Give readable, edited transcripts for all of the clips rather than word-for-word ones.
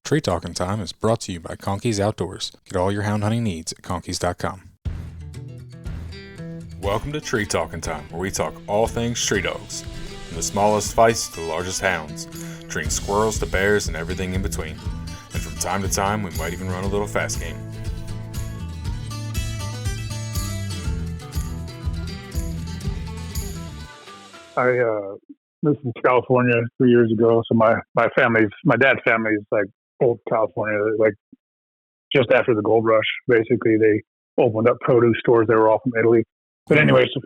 Tree Talking Time is brought to you by Conkey's Outdoors. Get all your hound hunting needs at conkeys.com. Welcome to Tree Talking Time, where we talk all things tree dogs, from the smallest fights to the largest hounds, treating squirrels to bears and everything in between. And from time to time, we might even run a little fast game. I moved from California 3 years ago. So my dad's family is like old California, like just after the gold rush. Basically, they opened up produce stores. They were all from Italy. But anyway, so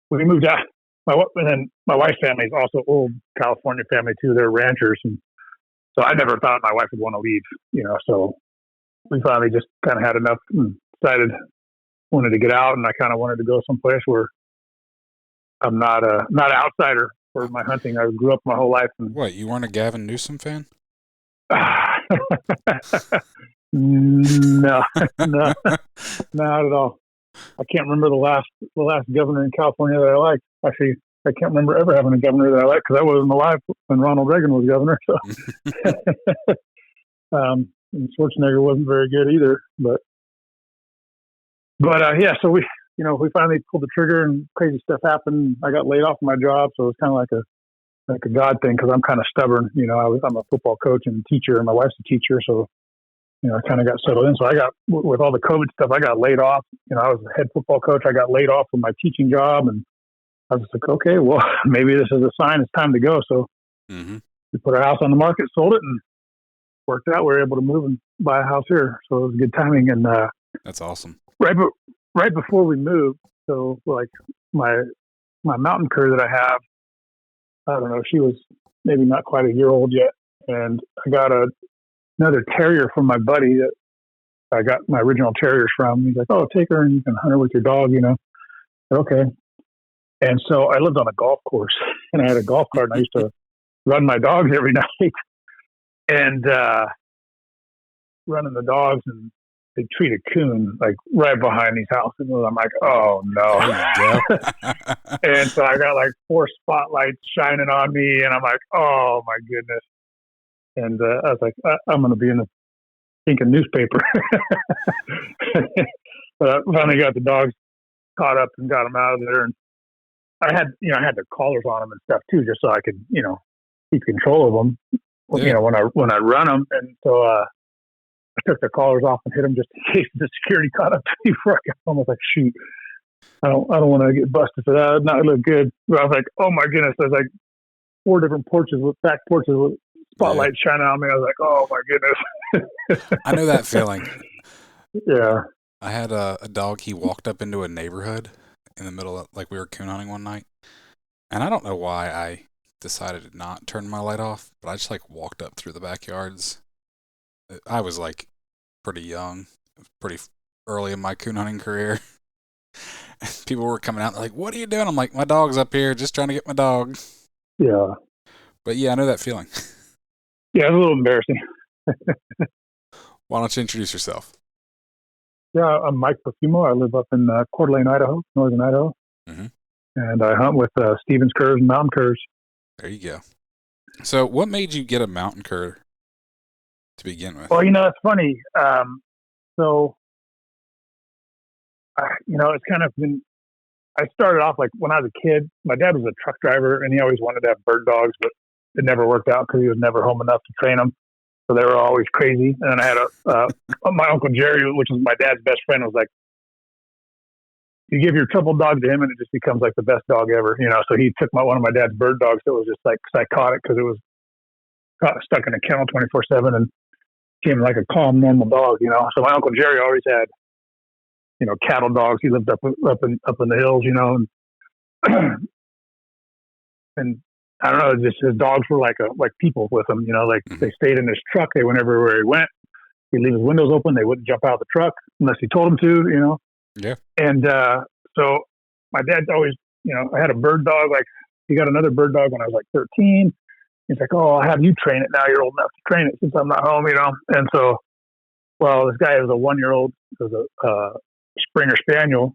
when we moved out, and then my wife's family is also old California family too. They're ranchers, and so I never thought my wife would want to leave. So we finally just kind of had enough and decided wanted to get out, and I kind of wanted to go someplace where I'm not an outsider for my hunting. I grew up my whole life. And What, you weren't a Gavin Newsom fan? No, not at all. I can't remember the last governor in California that I liked. Actually, I can't remember ever having a governor that I liked because I wasn't alive when Ronald Reagan was governor. So, and Schwarzenegger wasn't very good either. But yeah. So we finally pulled the trigger, and crazy stuff happened. I got laid off from my job, so it was kind of like a God thing because I'm kind of stubborn. I'm a football coach and teacher, and my wife's a teacher, so I kind of got settled in. So I got, with all the COVID stuff, I got laid off. I was a head football coach. I got laid off from my teaching job, and I was just like, okay, well, maybe this is a sign. It's time to go. So we put our house on the market, sold it, and worked out. We were able to move and buy a house here. So it was good timing. And that's awesome. Right before we moved, so like my mountain cur that I have, I don't know, she was maybe not quite a year old yet, and I got another terrier from my buddy that I got my original terriers from. He's like, "Oh, take her and you can hunt her with your dog," Okay. And so I lived on a golf course, and I had a golf cart, and I used to run my dogs every night, and running the dogs, and they treat a coon like right behind these houses. And I'm like, oh no. And so I got like 4 spotlights shining on me, and I'm like, oh my goodness. And I was like, I'm going to be in the stinking newspaper. But I finally got the dogs caught up and got them out of there. And I had the collars on them and stuff too, just so I could, keep control of them, when I run them. And so, I took the collars off and hit them just in case the security caught up to me before I got home. I was like, shoot, I don't want to get busted for that. Not look good. But I was like, oh my goodness. There's like 4 different back porches with spotlights shining on me. I was like, oh my goodness. I know that feeling. Yeah. I had a dog. He walked up into a neighborhood in the middle of, like, we were coon hunting one night. And I don't know why I decided to not turn my light off, but I just like walked up through the backyards. I was like pretty young, pretty early in my coon hunting career. People were coming out, like, "What are you doing?" I'm like, "My dog's up here, just trying to get my dog." Yeah. But yeah, I know that feeling. Yeah, it was a little embarrassing. Why don't you introduce yourself? Yeah, I'm Mike Profumo. I live up in Coeur d'Alene, Idaho, northern Idaho. And I hunt with Stevens curs and mountain curs. There you go. So what made you get a mountain cur to begin with? Well, it's funny. So, it's kind of been, I started off like when I was a kid, my dad was a truck driver and he always wanted to have bird dogs, but it never worked out because he was never home enough to train them. So they were always crazy. And then I had my Uncle Jerry, which was my dad's best friend, was like, you give your troubled dog to him and it just becomes like the best dog ever, So he took one of my dad's bird dogs that was just like psychotic because it was stuck in a kennel 24/7 and became like a calm, normal dog, So my Uncle Jerry always had, cattle dogs. He lived up in the hills, and I don't know, just his dogs were like people with him, they stayed in his truck. They went everywhere he went. He'd leave his windows open. They wouldn't jump out of the truck unless he told them to, Yeah. And so my dad always, I had a bird dog. Like he got another bird dog when I was like 13. He's like, "Oh, I'll have you train it now. You're old enough to train it since I'm not home, And so, well, this guy is a 1-year-old. It was a Springer Spaniel.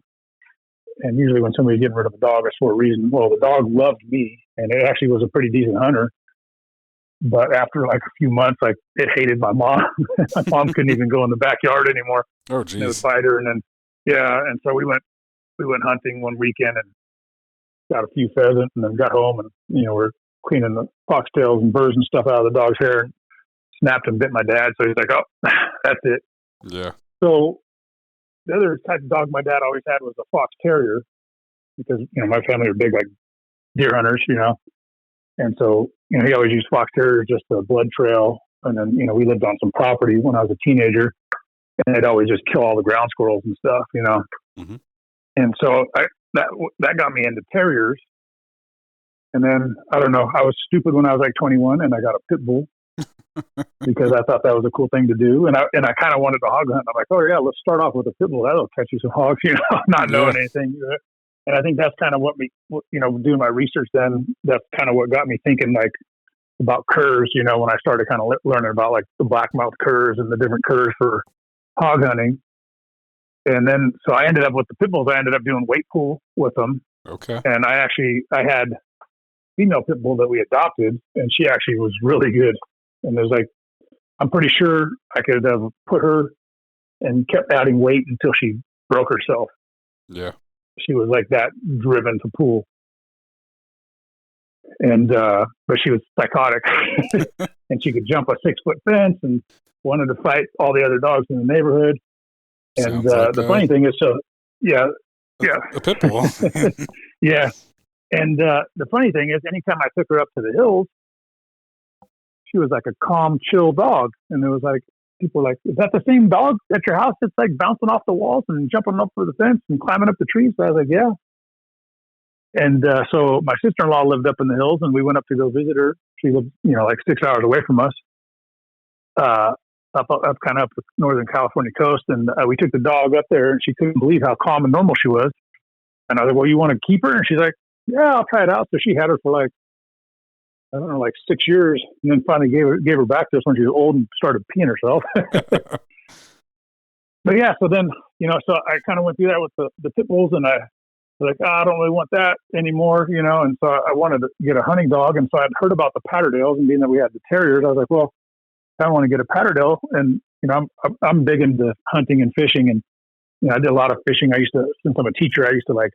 And usually when somebody's getting rid of a dog, it's for a reason. Well, the dog loved me, and it actually was a pretty decent hunter. But after like a few months, like it hated my mom. My mom couldn't even go in the backyard anymore. Oh, And it would geez. bite her. And then, and so we went hunting one weekend and got a few pheasants and then got home and, we're cleaning the foxtails and birds and stuff out of the dog's hair and snapped and bit my dad. So he's like, oh, that's it. Yeah. So the other type of dog my dad always had was a fox terrier because, my family are big, like deer hunters, And so, he always used fox terriers just a blood trail. And then, we lived on some property when I was a teenager and they'd always just kill all the ground squirrels and stuff, Mm-hmm. And so that got me into terriers. And then, I don't know, I was stupid when I was like 21 and I got a pit bull because I thought that was a cool thing to do. And I kind of wanted to hog hunt. I'm like, oh yeah, let's start off with a pit bull. That'll catch you some hogs, not knowing anything. And I think that's kind of doing my research then, that's kind of what got me thinking like about curs, when I started kind of learning about like the blackmouth curs and the different curs for hog hunting. And then, so I ended up with the pit bulls. I ended up doing weight pool with them. Okay. And I had a female pit bull that we adopted and she actually was really good. And there's like, I'm pretty sure I could have put her and kept adding weight until she broke herself. Yeah. She was like that driven to pool. And, but she was psychotic and she could jump a 6-foot fence and wanted to fight all the other dogs in the neighborhood. And like the funny thing is, a pit bull. yeah. And the funny thing is, anytime I took her up to the hills, she was like a calm, chill dog. And it was like, people were like, is that the same dog at your house that's like bouncing off the walls and jumping up for the fence and climbing up the trees? So I was like, yeah. And so my sister-in-law lived up in the hills and we went up to go visit her. She lived, like 6 hours away from us, up kind of up the Northern California coast. And we took the dog up there and she couldn't believe how calm and normal she was. And I was like, well, you want to keep her? And she's like, yeah, I'll try it out. So she had her for like, I don't know, like 6 years, and then finally gave her back to us when she was old and started peeing herself. But yeah, so then, so I kind of went through that with the pit bulls, and I was like, I don't really want that anymore, and so I wanted to get a hunting dog, and so I'd heard about the Patterdales, and being that we had the terriers, I was like, well, I want to get a Patterdale, and I'm big into hunting and fishing, and I did a lot of fishing. Since I'm a teacher, I used to like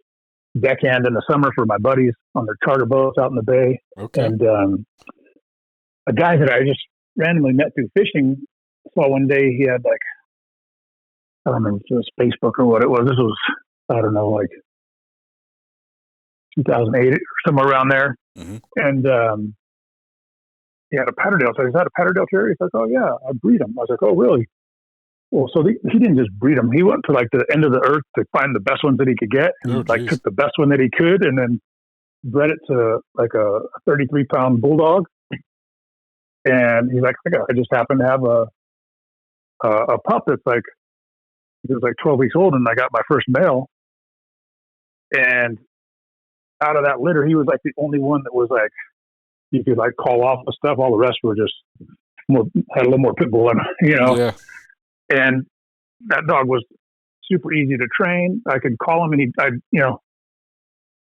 deckhand in the summer for my buddies on their charter boats out in the bay. Okay. And a guy that I just randomly met through fishing saw one day he had like, I don't remember if it was Facebook or what it was. This was, I don't know, like 2008 or somewhere around there. Mm-hmm. And he had a Patterdale. So, is that a Patterdale terrier? He's like, oh yeah, I breed them. I was like, oh really? Well, so he didn't just breed them. He went to like the end of the earth to find the best ones that he could get, and took the best one that he could, and then bred it to like a 33-pound bulldog. And he's like, I just happened to have a pup that's like, he was like 12 weeks old, and I got my first male. And out of that litter, he was like the only one that was like, you could like call off the stuff. All the rest were just had a little more pit bull in them, Yeah. And that dog was super easy to train. I could call him and I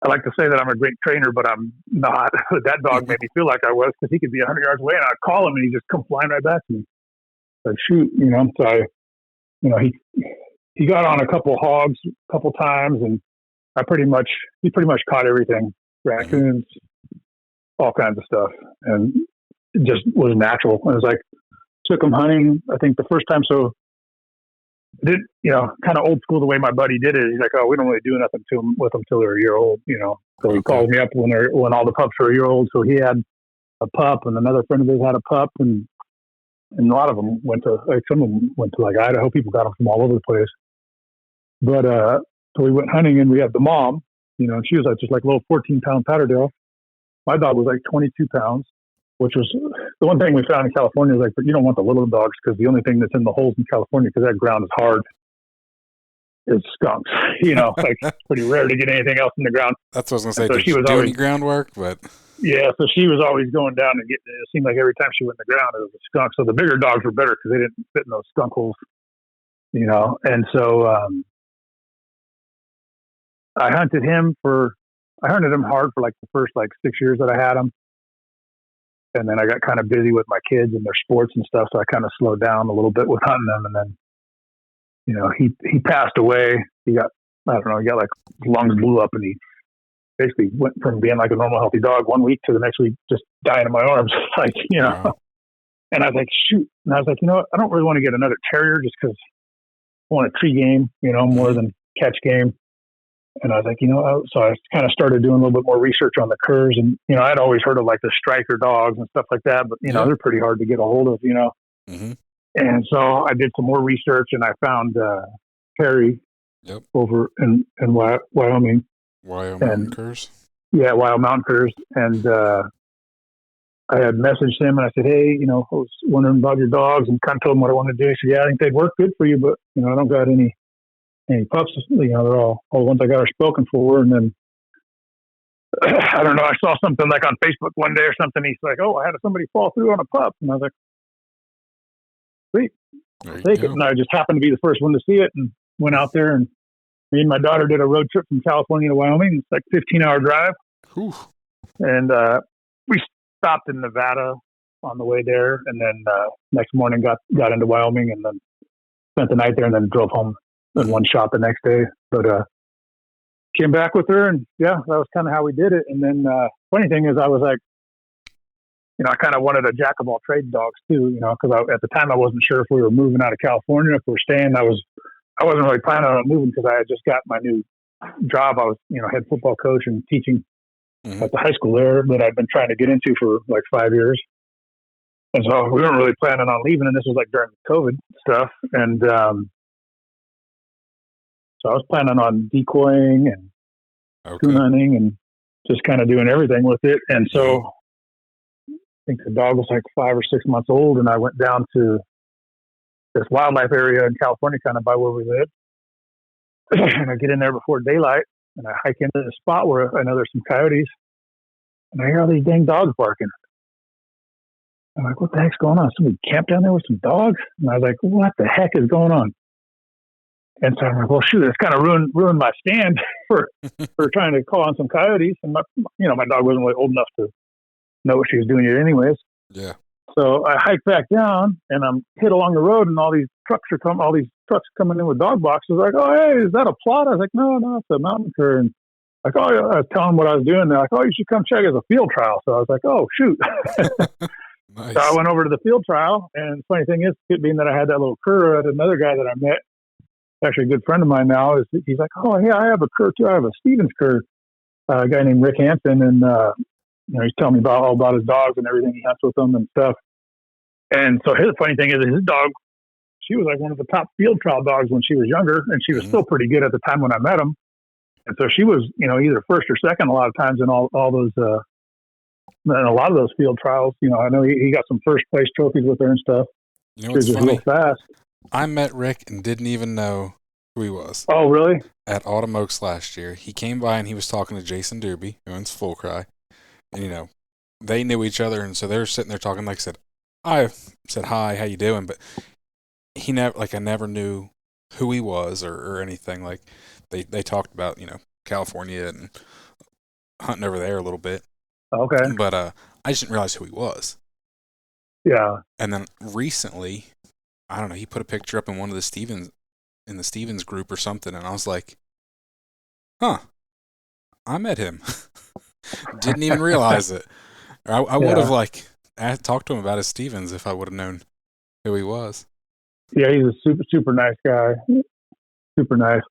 like to say that I'm a great trainer, but I'm not. That dog made me feel like I was, because he could be 100 yards away and I'd call him and he'd just come flying right back to me. Like, shoot, so he got on a couple hogs a couple times, and he pretty much caught everything, raccoons, all kinds of stuff. And it just was natural. It was like, took him hunting, I think the first time. So did, kind of old school the way my buddy did it. He's like, oh, we don't really do nothing with them till they're a year old, So he called me up when all the pups were a year old. So he had a pup, and another friend of his had a pup, and a lot of them some of them went to like Idaho. People got them from all over the place. But so we went hunting, and we had the mom, and she was like just like a little 14-pound Patterdale. My dog was like 22 pounds, which was the one thing we found in California. Is like, but you don't want the little dogs, because the only thing that's in the holes in California, because that ground is hard, is skunks. Like it's pretty rare to get anything else in the ground. That's what I was going to say. So Did she do any groundwork? But yeah, so she was always going down and getting it. It seemed like every time she went in the ground, it was a skunk. So the bigger dogs were better because they didn't fit in those skunk holes, And so I hunted him hard for like the first like 6 years that I had him. And then I got kind of busy with my kids and their sports and stuff, so I kind of slowed down a little bit with hunting them. And then, you know, he passed away. He got, I don't know, he got like his lungs blew up, and he basically went from being like a normal healthy dog 1 week to the next week just dying in my arms, like, you know. Wow. And I was like, shoot. And I was like, you know what? I don't really want to get another terrier just because I want a tree game, you know, more than catch game. And I was like, you know, so I kind of started doing a little bit more research on the curs. And, you know, I'd always heard of like the striker dogs and stuff like that, but, you know, they're pretty hard to get a hold of, you know. Mm-hmm. And so I did some more research, and I found Perry over in Wyoming. Mountain curs? Yeah, Wild Mountain curs. And I had messaged him, and I said, hey, you know, I was wondering about your dogs, and kind of told him what I wanted to do. He said, yeah, I think they'd work good for you, but, you know, I don't got any pups. You know, they're all the ones I got are spoken for. And then I don't know, I saw something like on Facebook one day or something. He's like, oh, I had somebody fall through on a pup. And I was like, sweet, I'll take it. And I just happened to be the first one to see it, and went out there, and me and my daughter did a road trip from California to Wyoming. It's like 15-hour drive. Whew. And we stopped in Nevada on the way there, and then next morning got into Wyoming, and then spent the night there, and then drove home in one shot the next day. But came back with her, and yeah, that was kind of how we did it. And then funny thing is, I was like, you know, I kind of wanted a jack of all trades dogs too, you know, because at the time I wasn't sure if we were moving out of California, if we were staying. I wasn't really planning on moving because I had just got my new job. I was, you know, head football coach and teaching at the high school there that I'd been trying to get into for like 5 years. And so we weren't really planning on leaving, and this was like during COVID stuff. And so I was planning on decoying and coon hunting and just kind of doing everything with it. And so I think the dog was like 5 or 6 months old, and I went down to this wildlife area in California, kind of by where we live. And I get in there before daylight, and I hike into the spot where I know there's some coyotes, and I hear all these dang dogs barking. I'm like, what the heck's going on? Somebody camped down there with some dogs? And I was like, what the heck is going on? And so I'm like, well, shoot, it's kind of ruined my stand for trying to call on some coyotes. And my dog wasn't really old enough to know what she was doing yet anyways. Yeah. So I hike back down, and I'm hit along the road, and all these trucks coming in with dog boxes. Like, oh, hey, is that a plot? I was like, no, it's a mountain cur. And like, oh, I was telling them what I was doing. They're like, oh, you should come check it as a field trial. So I was like, oh, shoot. Nice. So I went over to the field trial, and the funny thing is, being that I had that little cur, another guy that I met, actually a good friend of mine now, he's like, oh, yeah, I have a cur too. I have a Stevens cur, a guy named Rick Hansen, and you know, he's telling me all about his dogs and everything. He hunts with them and stuff. And so the funny thing is, his dog, she was like one of the top field trial dogs when she was younger, and she was still pretty good at the time when I met him. And so she was, you know, either first or second a lot of times in all those, in a lot of those field trials. You know, I know he got some first place trophies with her and stuff. You know what's funny? Real fast. I met Rick and didn't even know who he was. Oh, really? At Autumn Oaks last year. He came by and he was talking to Jason Doobie, who owns Full Cry. And, you know, they knew each other, and so they were sitting there talking. Like I said, hi, how you doing? But I never knew who he was or anything. Like, they talked about, you know, California and hunting over there a little bit. Okay. But I just didn't realize who he was. Yeah. And then recently, I don't know, he put a picture up in one of the Stevens group or something, and I was like, huh, I met him. Didn't even realize it. I would have talked to him about his Stevens if I would have known who he was. Yeah, he's a super, super nice guy. Super nice.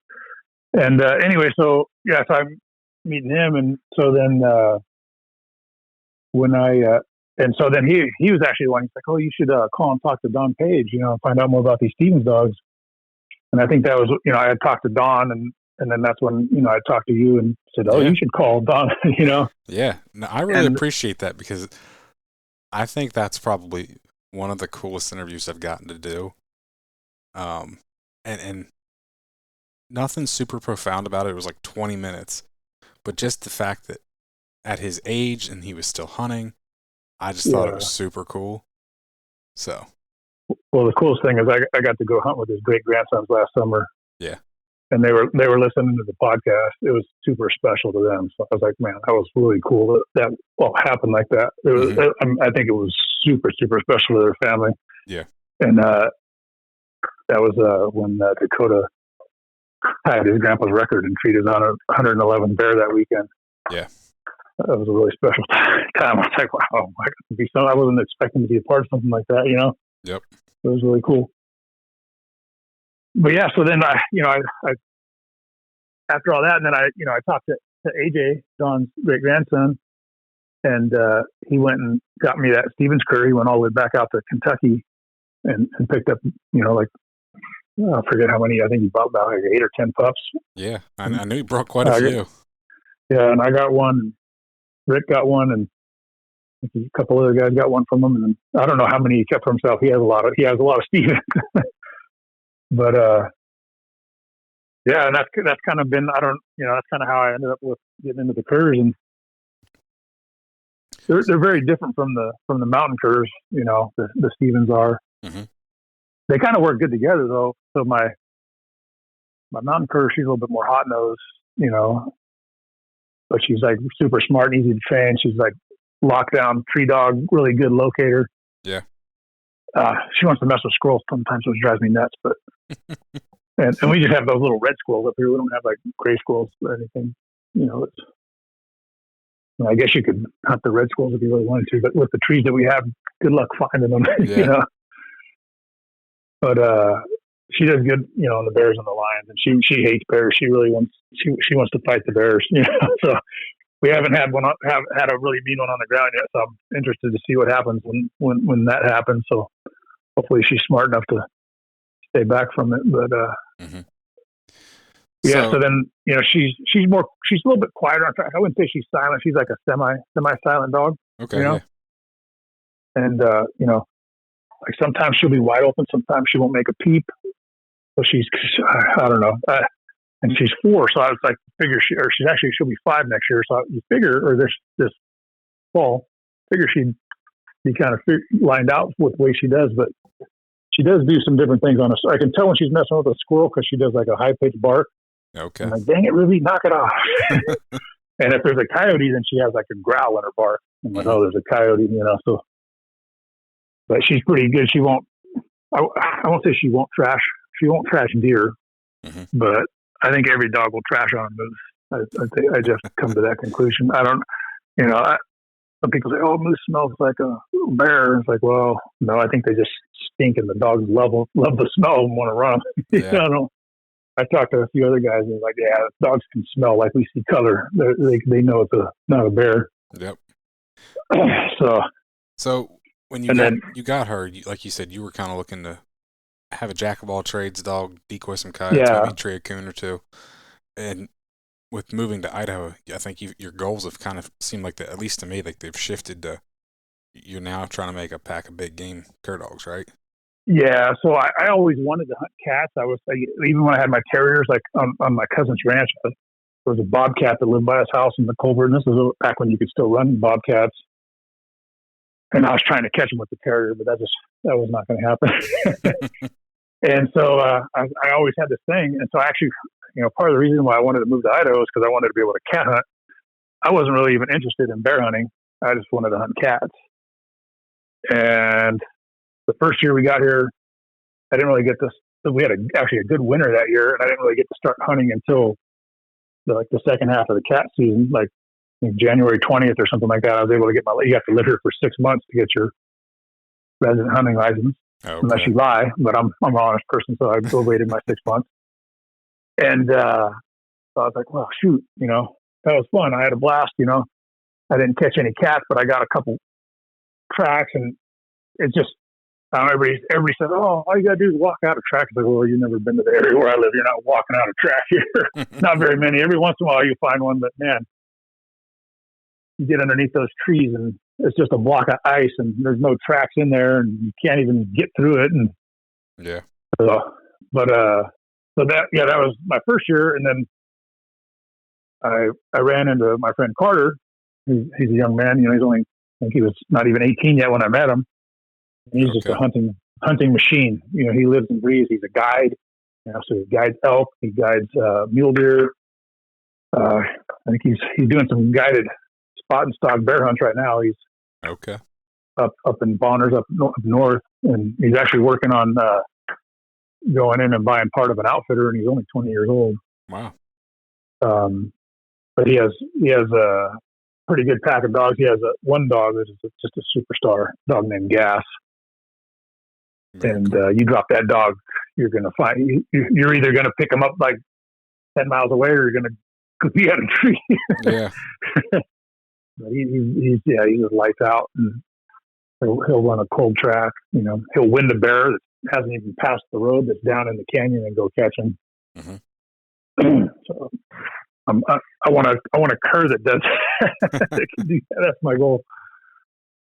And anyway, so I'm meeting him, and so then he was actually the one. He's like, oh, you should call and talk to Don Page, you know, find out more about these Stevens dogs. And I think that was, you know, I had talked to Don, and then that's when, you know, I talked to you and said, oh, you should call Don, you know. Yeah, no, I really appreciate that, because I think that's probably one of the coolest interviews I've gotten to do. And nothing super profound about it. It was like 20 minutes, but just the fact that at his age and he was still hunting, I just thought it was super cool. So, well, the coolest thing is I got to go hunt with his great grandsons last summer. Yeah. and they were listening to the podcast. It was super special to them. So I was like, man, that was really cool that all happened like that. It was, I think it was super, super special to their family. Yeah. And that was when Dakota had his grandpa's record and treated on a 111 bear that weekend. Yeah. That was a really special time. I was like, wow, I wasn't expecting to be a part of something like that, you know? Yep. It was really cool. But yeah, so then I after all that, and then I talked to AJ, Don's great grandson, and he went and got me that Stevens cur. He went all the way back out to Kentucky and picked up, like, I forget how many. I think he bought about like 8 or 10 pups. Yeah, I knew he brought quite a few. Yeah, and I got one. Rick got one, and a couple other guys got one from him. And I don't know how many he kept for himself. He has a lot of Stevens. But yeah, and that's kind of been, that's kind of how I ended up with getting into the curs, and they're very different from the mountain curs. The Stevens are. Mm-hmm. They kind of work good together though. So my mountain cur, she's a little bit more hot nosed, but she's like super smart and easy to train. She's like lockdown tree dog, really good locator. Yeah. She wants to mess with squirrels sometimes, which drives me nuts. But and we just have those little red squirrels up here. We don't have like gray squirrels or anything. I guess you could hunt the red squirrels if you really wanted to, but with the trees that we have, good luck finding them. Yeah. But she does good, on the bears and the lions, and she hates bears. She really wants to fight the bears. So we haven't had a really mean one on the ground yet. So I'm interested to see what happens when that happens. So hopefully she's smart enough to stay back from it. But mm-hmm. So then she's a little bit quieter. I wouldn't say she's silent. She's like a semi-silent dog. Okay. Yeah. And like sometimes she'll be wide open, sometimes she won't make a peep. So I don't know. And she's 4, so I was like, she'll be 5 next year. So you figure, or this fall, she'd be kind of lined out with the way she does, but she does do some different things on us. I can tell when she's messing with a squirrel because she does like a high pitched bark. Okay. I'm like, dang it, Ruby, knock it off. And if there's a coyote, then she has like a growl in her bark. I'm like, oh, there's a coyote, so. But she's pretty good. She won't. I won't say she won't trash. She won't trash deer, mm-hmm. but I think every dog will trash on a moose. I just come to that conclusion. I don't. Some people say, "Oh, moose smells like a bear." It's like, well, no. I think they just stink, and the dogs love the smell and want to run. Yeah. I talked to a few other guys, and they're like, "Yeah, dogs can smell like we see color. They know it's not a bear." Yep. So. When you got her, like you said, you were kind of looking to have a jack of all trades dog, decoy some coyotes, maybe tree a coon or two. And with moving to Idaho, I think your goals have kind of seemed like that, at least to me, like they've shifted to you're now trying to make a pack of big game cur dogs, right? Yeah. So I always wanted to hunt cats. Even when I had my terriers, like on my cousin's ranch, there was a bobcat that lived by his house in the culvert. And this was back when you could still run bobcats. And I was trying to catch him with the terrier, but that was not going to happen. And so I always had this thing. And so actually, part of the reason why I wanted to move to Idaho is because I wanted to be able to cat hunt. I wasn't really even interested in bear hunting. I just wanted to hunt cats. And the first year we got here, I didn't really get this. We had actually a good winter that year, and I didn't really get to start hunting until the second half of the cat season, like January 20th or something like that. I was able to get you have to live here for 6 months to get your resident hunting license, unless you lie. But I'm an honest person, so I waited my 6 months. And so I was like, well, shoot, that was fun. I had a blast. I didn't catch any cats, but I got a couple tracks, and it just everybody said, oh, all you gotta do is walk out a track. It's like, well, you've never been to the area where I live. You're not walking out a track here. Not very many. Every once in a while you find one, but man, you get underneath those trees and it's just a block of ice and there's no tracks in there and you can't even get through it. And yeah. So that was my first year. And then I ran into my friend Carter. He's a young man, he's only, I think he was not even 18 yet when I met him. And he's just a hunting machine. He lives and breathes. He's a guide. So he guides elk, he guides mule deer. I think he's doing some guided spot and stalk bear hunts right now. He's Okay. up in Bonners up north, and he's actually working on going in and buying part of an outfitter, and he's only 20 years old. Wow. But he has a pretty good pack of dogs. He has one dog that is just a superstar dog named Gas. Very And cool. you drop that dog, you're going to find you're either going to pick him up like 10 miles away, or you're going to be at a tree. Yeah. But he's just lights out, and he'll run a cold track. He'll wind a bear that hasn't even passed the road that's down in the canyon and go catch him. Mm-hmm. So I want a cur that does that can do that. That's my goal.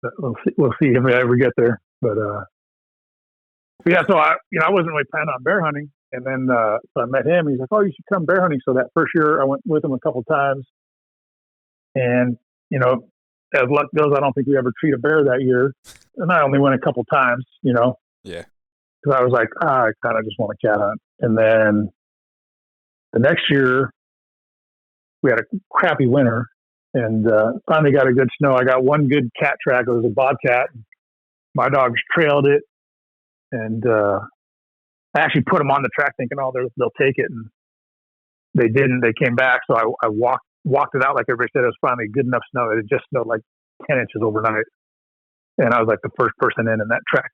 But we'll see if we ever get there. But yeah, so I wasn't really planning on bear hunting, and then so I met him. He's like, "Oh, you should come bear hunting." So that first year, I went with him a couple times, and as luck goes, I don't think we ever treat a bear that year, and I only went a couple times. Yeah. Because I was like, I kind of just want to cat hunt, and then the next year we had a crappy winter, and finally got a good snow. I got one good cat track. It was a bobcat. My dogs trailed it, and I actually put them on the track thinking, oh, they'll take it, and they didn't. They came back, so I walked it out like everybody said. It was finally good enough snow. It had just snowed like 10 inches overnight, and I was like the first person in, and that track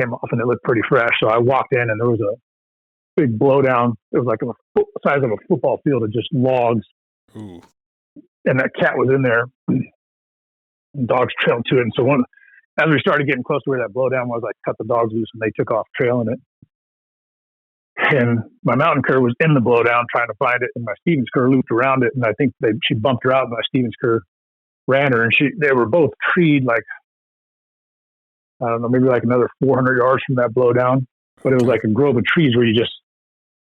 came off, and it looked pretty fresh. So I walked in, and there was a big blowdown. It was like the size of a football field of just logs. Ooh. And that cat was in there, and dogs trailed to it. And so as we started getting close to where that blowdown was, I cut the dogs loose, and they took off trailing it. And my mountain cur was in the blowdown trying to find it, and my Stevens cur looped around it, and I think she bumped her out, and my Stevens cur ran her, and they were both treed like, I don't know, maybe like another 400 yards from that blowdown. But it was like a grove of trees where you just,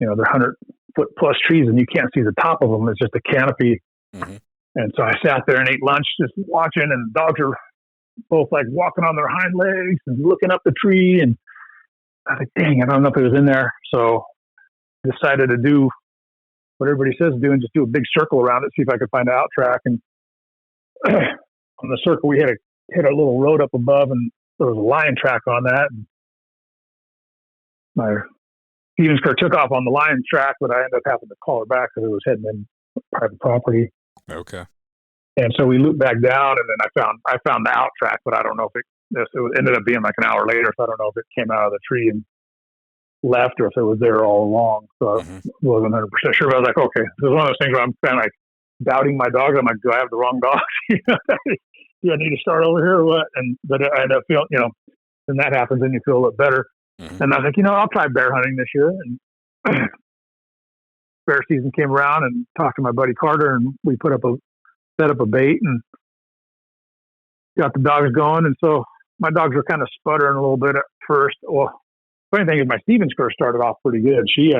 they're 100-foot plus trees, and you can't see the top of them. It's just a canopy. Mm-hmm. And so I sat there and ate lunch just watching, and the dogs are both like walking on their hind legs and looking up the tree. And I was like, dang, I don't know if it was in there. So I decided to do what everybody says to do and just do a big circle around it, see if I could find an out track. And on the circle, we hit a little road up above, and there was a lion track on that. And my Stevens car took off on the lion track, but I ended up having to call her back because it was heading in private property. Okay. And so we looped back down, and then I found the out track, but I don't know if it ended up being like an hour later. So I don't know if it came out of the tree and left, or if it was there all along. So I wasn't 100% sure. But I was like, okay, it was one of those things where I'm kind of like doubting my dogs. I'm like, do I have the wrong dog? Do I need to start over here or what? But I end up feeling, when that happens, then you feel a little better. Mm-hmm. And I was like, I'll try bear hunting this year. And bear season came around, and talked to my buddy Carter, and we set up a bait and got the dogs going. And so my dogs were kind of sputtering a little bit at first. Well, funny thing is my Stevens cur started off pretty good. She,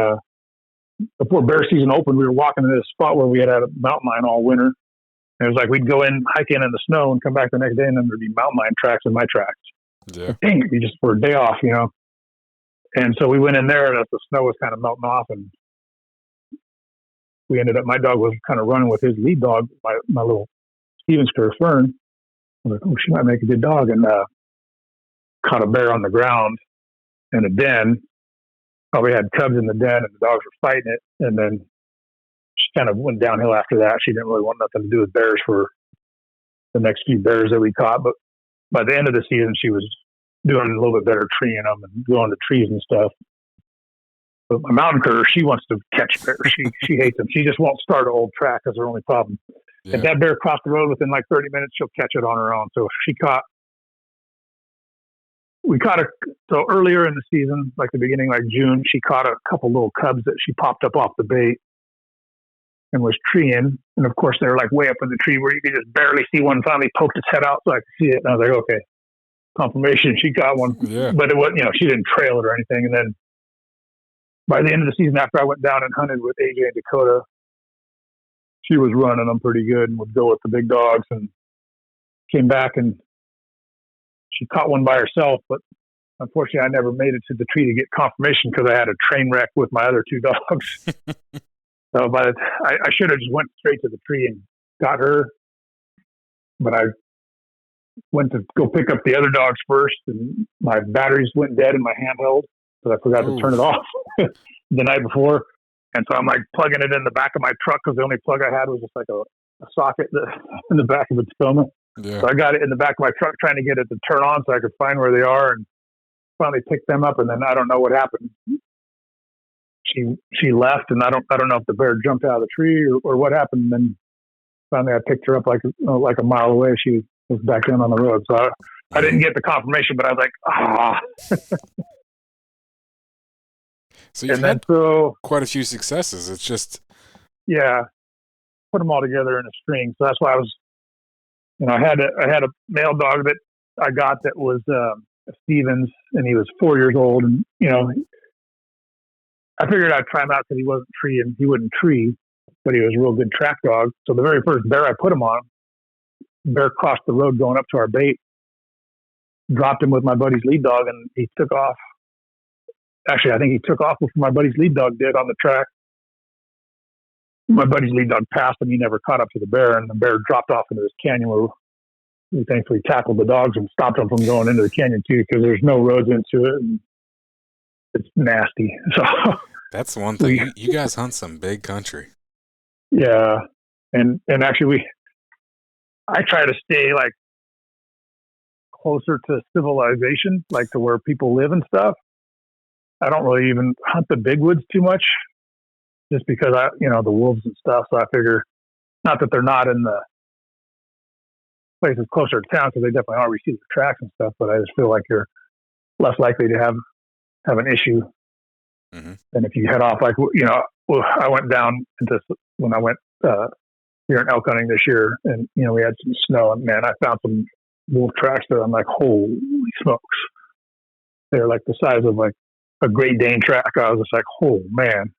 before bear season opened, we were walking to this spot where we had a mountain lion all winter. And it was like, we'd go in, hike in the snow, and come back the next day, and then there'd be mountain lion tracks and my tracks. Yeah. Like, dang, we just for a day off, And so we went in there, and as the snow was kind of melting off, and we ended up, my dog was kind of running with his lead dog, my little Stevens cur, Fern. I was like, oh, she might make a good dog, and caught a bear on the ground in a den. Probably had cubs in the den, and the dogs were fighting it. And then she kind of went downhill after that. She didn't really want nothing to do with bears for the next few bears that we caught. But by the end of the season, she was doing a little bit better treeing them and going to trees and stuff. But my mountain cur, she wants to catch bears. She hates them. She just won't start an old track. That's her only problem. Yeah. If that bear crossed the road within like 30 minutes, she'll catch it on her own. So we caught her. So earlier in the season, like the beginning, like June, she caught a couple little cubs that she popped up off the bait and was treeing. And of course, they're like way up in the tree where you could just barely see one. Finally poked its head out so I could see it. And I was like, okay, confirmation. She got one. Yeah. But it wasn't, she didn't trail it or anything. And then by the end of the season, after I went down and hunted with AJ and Dakota, she was running them pretty good and would go with the big dogs, and came back and she caught one by herself, but unfortunately, I never made it to the tree to get confirmation because I had a train wreck with my other two dogs. So I should have just went straight to the tree and got her, but I went to go pick up the other dogs first, and my batteries went dead in my handheld, so I forgot to turn it off the night before. And so I'm like plugging it in the back of my truck because the only plug I had was just like a socket in the back of the Tacoma. Yeah. So I got it in the back of my truck trying to get it to turn on so I could find where they are, and finally picked them up. And then I don't know what happened. She left, and I don't know if the bear jumped out of the tree or what happened. And then finally I picked her up like a mile away. She was back in on the road. So I didn't get the confirmation, but I was like, So you've had quite a few successes. It's just, put them all together in a string. So that's why I was, I had a male dog that I got that was Stevens, and he was 4 years old, and I figured I'd try him out because he wasn't tree and he wouldn't tree, but he was a real good track dog. So the very first bear I put him on, bear crossed the road going up to our bait, dropped him with my buddy's lead dog, and he took off. Actually, I think he took off before my buddy's lead dog did on the track. My buddy's lead dog passed him. He never caught up to the bear, and the bear dropped off into this canyon where we thankfully tackled the dogs and stopped them from going into the canyon too, because there's no roads into it, and it's nasty. So that's one thing. You guys hunt some big country. Yeah, and actually I try to stay like closer to civilization, like to where people live and stuff. I don't really even hunt the big woods too much, just because the wolves and stuff. So I figure, not that they're not in the places closer to town, because they definitely are. We see the tracks and stuff, but I just feel like you're less likely to have an issue than if you head off. Like, I went down into, when I went here in elk hunting this year, and we had some snow, and man, I found some wolf tracks there. I'm like, holy smokes! They're like the size of like a Great Dane track. I was just like, oh man,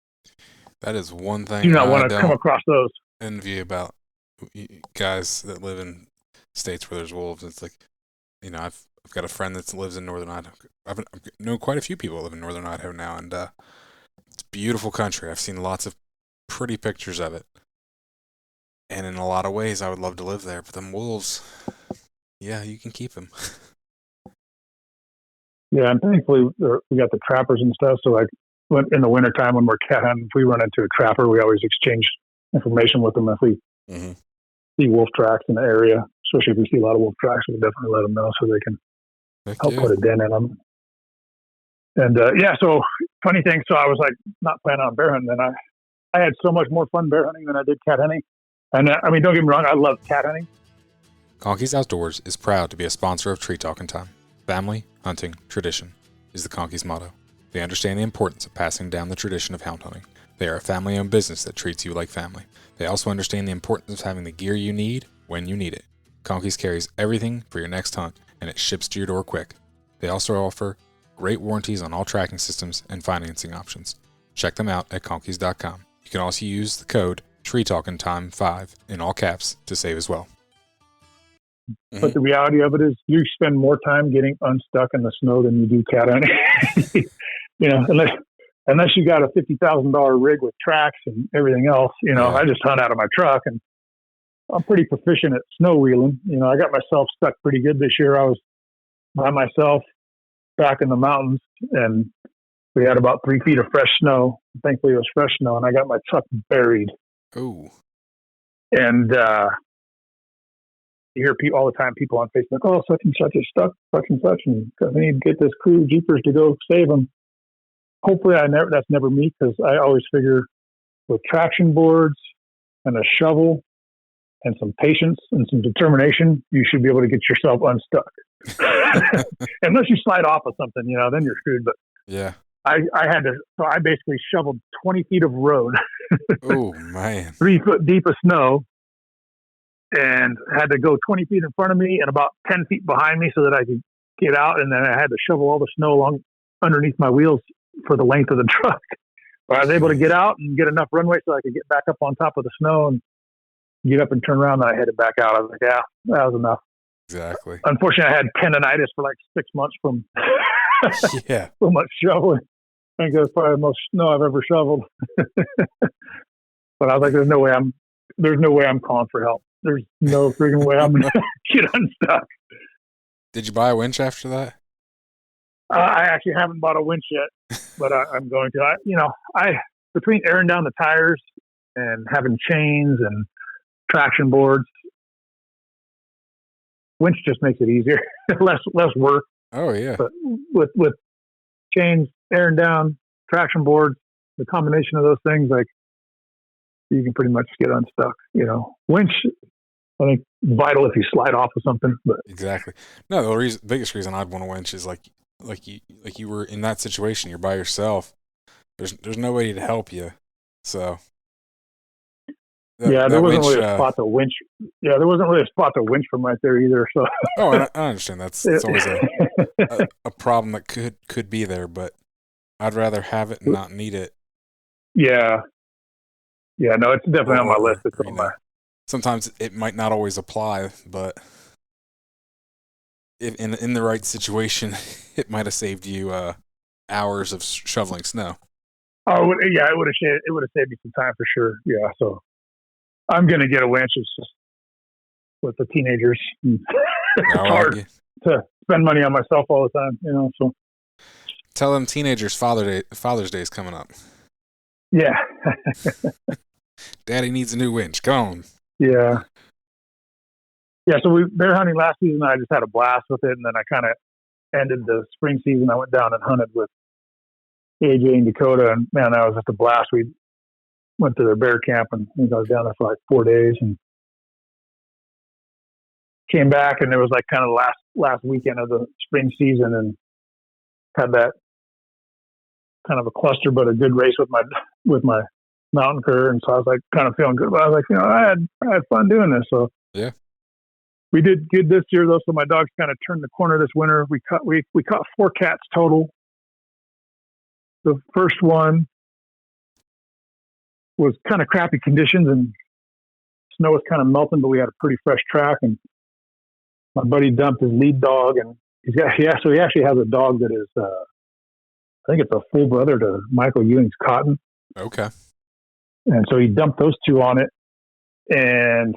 that is one thing. Do not want to come across those. Envy about guys that live in states where there's wolves. It's like, I've got a friend that lives in northern Idaho. I know quite a few people that live in northern Idaho now, and it's beautiful country. I've seen lots of pretty pictures of it, and in a lot of ways, I would love to live there. But them wolves, yeah, you can keep them. Yeah, and thankfully we got the trappers and stuff. So like in the wintertime when we're cat hunting, if we run into a trapper, we always exchange information with them if we see wolf tracks in the area. Especially if we see a lot of wolf tracks, we'll definitely let them know so they can help put a dent in them. And so funny thing. So I was like not planning on bear hunting. Then I had so much more fun bear hunting than I did cat hunting. And don't get me wrong, I love cat hunting. Conkeys Outdoors is proud to be a sponsor of Tree Talkin' Time. Family, hunting, tradition is the Conkeys motto. They understand the importance of passing down the tradition of hound hunting. They are a family-owned business that treats you like family. They also understand the importance of having the gear you need when you need it. Conkeys carries everything for your next hunt, and it ships to your door quick. They also offer great warranties on all tracking systems and financing options. Check them out at conkeys.com. You can also use the code TreeTalkinTime5 in all caps to save as well. But the reality of it is you spend more time getting unstuck in the snow than you do cat hunting. Unless you got a $50,000 rig with tracks and everything else, I just hunt out of my truck, and I'm pretty proficient at snow wheeling. I got myself stuck pretty good this year. I was by myself back in the mountains, and we had about 3 feet of fresh snow. Thankfully it was fresh snow, and I got my truck buried. Oh. And, you hear all the time, people on Facebook, oh, such and such is stuck, such and such, and they need to get this crew jeepers to go save them. Hopefully that's never me, because I always figure with traction boards and a shovel and some patience and some determination, you should be able to get yourself unstuck. Unless you slide off of something, then you're screwed. But yeah, I basically shoveled 20 feet of road. Oh man. 3 foot deep of snow. And had to go 20 feet in front of me and about 10 feet behind me so that I could get out. And then I had to shovel all the snow along underneath my wheels for the length of the truck. But I was able to get out and get enough runway so I could get back up on top of the snow and get up and turn around. And I headed back out. I was like, yeah, that was enough. Exactly. Unfortunately, I had tendonitis for like 6 months from Yeah. So much shoveling. I think that's probably the most snow I've ever shoveled. But I was like, there's no way I'm calling for help. There's no freaking way I'm gonna get unstuck. Did you buy a winch after that? I actually haven't bought a winch yet, but I'm going to. I between airing down the tires and having chains and traction boards, winch just makes it easier, less work. Oh yeah. But with chains, airing down, traction boards, the combination of those things, like you can pretty much get unstuck. Winch, I think vital if you slide off of something. But Exactly. No, the biggest reason I'd want a winch is like you were in that situation. You're by yourself. There's nobody to help you. So there that wasn't winch. really a spot to winch. Yeah, there wasn't really a spot to winch from right there either. So Oh, I understand. It's always a problem that could be there, but I'd rather have it and not need it. Yeah. Yeah, no, it's definitely on my list. It's on my. Sometimes it might not always apply, but if in the right situation, it might have saved you hours of shoveling snow. Oh yeah, it would have saved me some time for sure. Yeah, so I'm gonna get a winch. It's just with the teenagers. It's hard to spend money on myself all the time, So tell them teenagers Father's Day is coming up. Yeah. Daddy needs a new winch. Come on. Yeah. Yeah, so we bear hunting last season. I just had a blast with it, and then I kind of ended the spring season. I went down and hunted with AJ and Dakota, and man, that was just a blast. We went to their bear camp, and I was down there for like 4 days, and came back, and it was like kind of the last weekend of the spring season, and had that kind of a cluster, but a good race with my mountain cur, and so I was like kind of feeling good. But I was like, I had fun doing this. So yeah, we did good this year though. So my dogs kind of turned the corner this winter. We caught 4 cats total. The first one was kind of crappy conditions and snow was kind of melting, but we had a pretty fresh track. And my buddy dumped his lead dog, and he actually has a dog that is, I think it's a full brother to Michael Ewing's Cotton. Okay. And so he dumped those 2 on it, and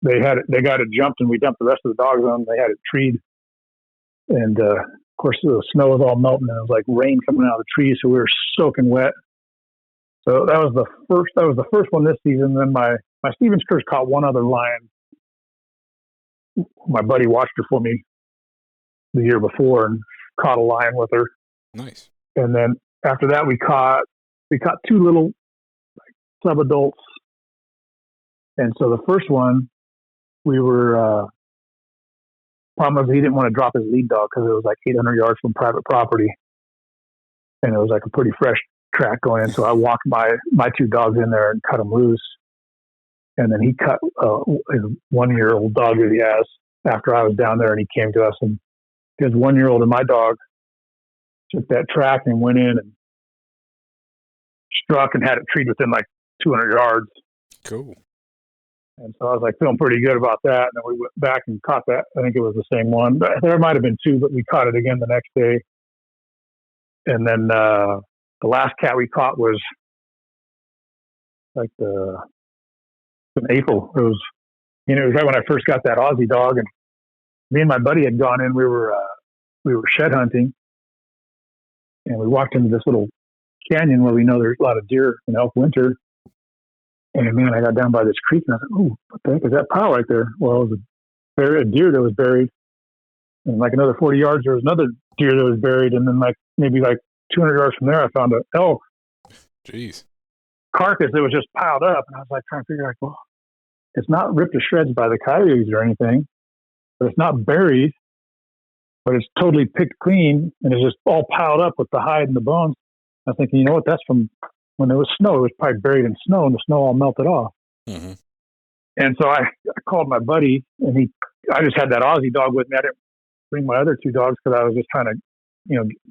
they got it jumped, and we dumped the rest of the dogs on. They had it treed, and of course the snow was all melting, and it was like rain coming out of the trees, so we were soaking wet. So that was the first one this season. Then my Stevens Curse caught one other lion. My buddy watched her for me the year before and caught a lion with her. Nice. And then after that, we caught 2 little sub adults. And so the first one, we were problem was he didn't want to drop his lead dog because it was like 800 yards from private property, and it was like a pretty fresh track going in. So I walked my 2 dogs in there and cut them loose, and then he cut his 1-year-old dog that he has after I was down there, and he came to us, and his 1-year-old and my dog took that track and went in and struck and had it treed within like 200 yards. Cool. And so I was like feeling pretty good about that. And then we went back and caught that. I think it was the same one. There might have been 2, but we caught it again the next day. And then the last cat we caught was like in April. It was right when I first got that Aussie dog, and me and my buddy had gone in. We were shed hunting, and we walked into this little canyon where we know there's a lot of deer and elk winter. And man, I got down by this creek, and I was like, "Ooh, what the heck is that pile right there?" Well, it was a deer that was buried, and like another 40 yards, there was another deer that was buried, and then maybe 200 yards from there, I found an elk. Jeez. Carcass that was just piled up, and I was like trying to figure out, well, it's not ripped to shreds by the coyotes or anything, but it's not buried, but it's totally picked clean, and it's just all piled up with the hide and the bones. I was thinking, you know what? That's from when there was snow. It was probably buried in snow, and the snow all melted off. Mm-hmm. And so I called my buddy, and I just had that Aussie dog with me. I didn't bring my other 2 dogs because I was just trying to,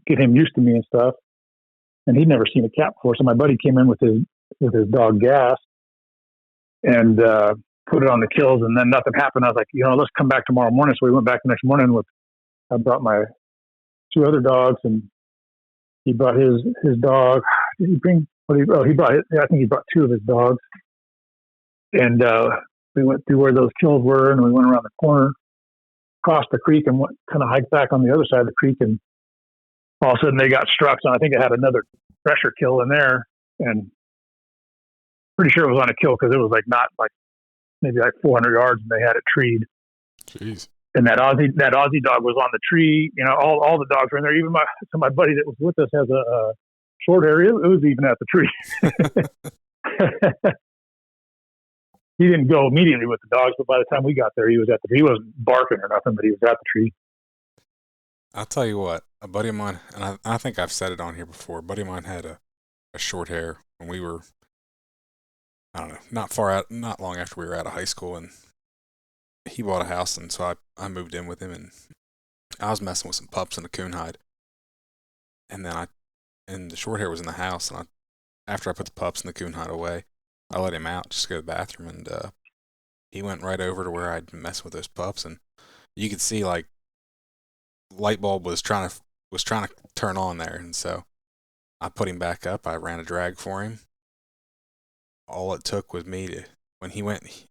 get him used to me and stuff. And he'd never seen a cat before. So my buddy came in with his dog Gas and put it on the kills, and then nothing happened. I was like, let's come back tomorrow morning. So we went back the next morning I brought my 2 other dogs, and he brought his dog. Did he bring? He brought. I think he brought 2 of his dogs, and we went through where those kills were, and we went around the corner, crossed the creek, and kind of hiked back on the other side of the creek, and all of a sudden they got struck. So I think it had another pressure kill in there, and pretty sure it was on a kill because it was like not like maybe like 400 yards, and they had it treed. Jeez. And that Aussie dog was on the tree. You know, all the dogs were in there. Even my buddy that was with us has a short hair. It was even at the tree. He didn't go immediately with the dogs, but by the time we got there, he was at the tree. He wasn't barking or nothing, but he was at the tree. I'll tell you what, a buddy of mine, and I think I've said it on here before, a buddy of mine had a short hair when we were, I don't know, not long after we were out of high school, and he bought a house, and so I moved in with him, and I was messing with some pups and a coon hide, and then the short hair was in the house, and after I put the pups and the coon hide away, I let him out just to go to the bathroom, and he went right over to where I'd been messing with those pups, and you could see like light bulb was trying to turn on there, and so I put him back up. I ran a drag for him. All it took was me to, when he went,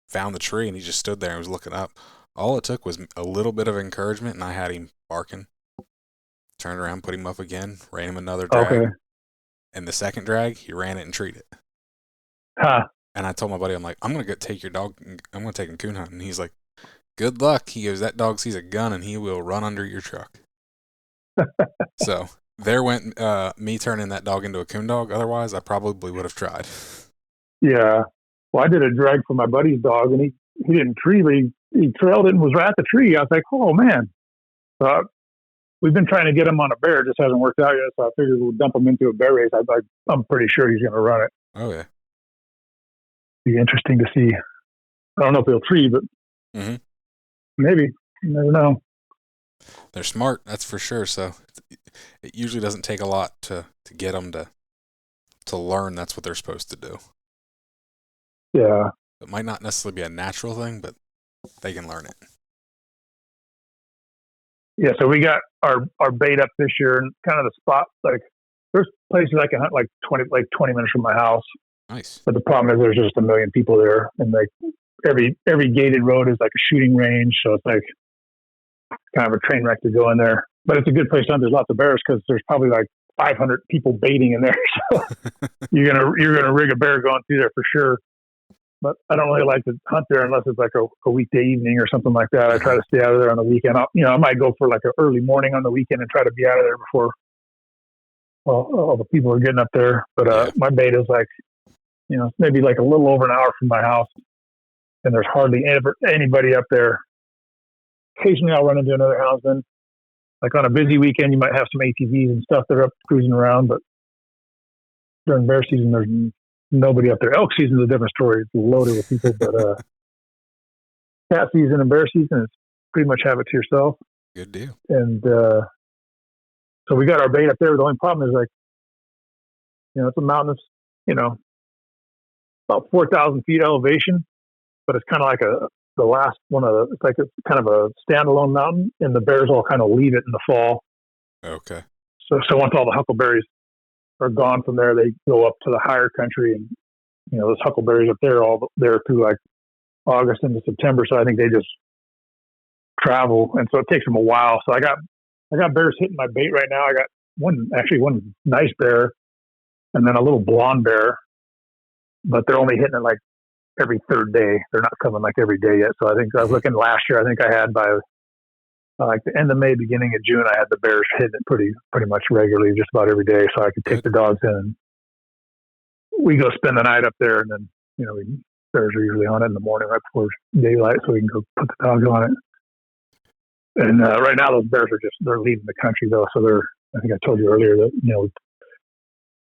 found the tree and he just stood there and was looking up. All it took was a little bit of encouragement, and I had him barking. Turned around, put him up again, ran him another drag. Okay. And the second drag, he ran it and treated it. Huh. And I told my buddy, I'm like, I'm going to go take your dog. I'm going to take him coon hunting. And he's like, good luck. He goes, that dog sees a gun and he will run under your truck. So there went me turning that dog into a coon dog. Otherwise, I probably would have tried. Yeah. Well, I did a drag for my buddy's dog, and he didn't tree, but he trailed it and was right at the tree. I was like, oh, man. We've been trying to get him on a bear. It just hasn't worked out yet, so I figured we'll dump him into a bear race. I'm pretty sure he's going to run it. Oh, yeah. Be interesting to see. I don't know if he'll tree, but maybe. You never know. They're smart, that's for sure. So it usually doesn't take a lot to get them to learn that's what they're supposed to do. Yeah. It might not necessarily be a natural thing, but they can learn it. Yeah, so we got our bait up this year, and kind of the spot, like there's places I can hunt like 20 minutes from my house. Nice. But the problem is there's just a million people there, and like every gated road is like a shooting range, so it's like kind of a train wreck to go in there. But it's a good place to hunt. There's lots of bears because there's probably like 500 people baiting in there. So you're gonna rig a bear going through there for sure. But I don't really like to hunt there unless it's like a weekday evening or something like that. I try to stay out of there on the weekend. I might go for like an early morning on the weekend and try to be out of there before all the people are getting up there. But my bait is like, maybe like a little over an hour from my house, and there's hardly anybody up there. Occasionally I'll run into another houndsman. Like on a busy weekend, you might have some ATVs and stuff that are up cruising around, but during bear season, there's nobody up there. Elk season is a different story. It's loaded with people, but cat season and bear season is pretty much have it to yourself. Good deal. And so we got our bait up there. The only problem is like, it's a mountainous, about 4,000 feet elevation, but it's kind of like the last one of it's like it's kind of a standalone mountain, and the bears all kind of leave it in the fall. Okay. So once all the huckleberries are gone from there, they go up to the higher country, and those huckleberries up there all there through like August into September. So I think they just travel, and so it takes them a while. So I got bears hitting my bait right now. I got one nice bear, and then a little blonde bear, but they're only hitting it like every third day. They're not coming like every day yet. So I think I was looking last year. I think I had by like the end of May, beginning of June, I had the bears hitting it pretty much regularly, just about every day. So I could take the dogs in, and we go spend the night up there, and then bears are usually on it in the morning right before daylight, so we can go put the dogs on it. And right now, those bears they're leaving the country though. So I think I told you earlier that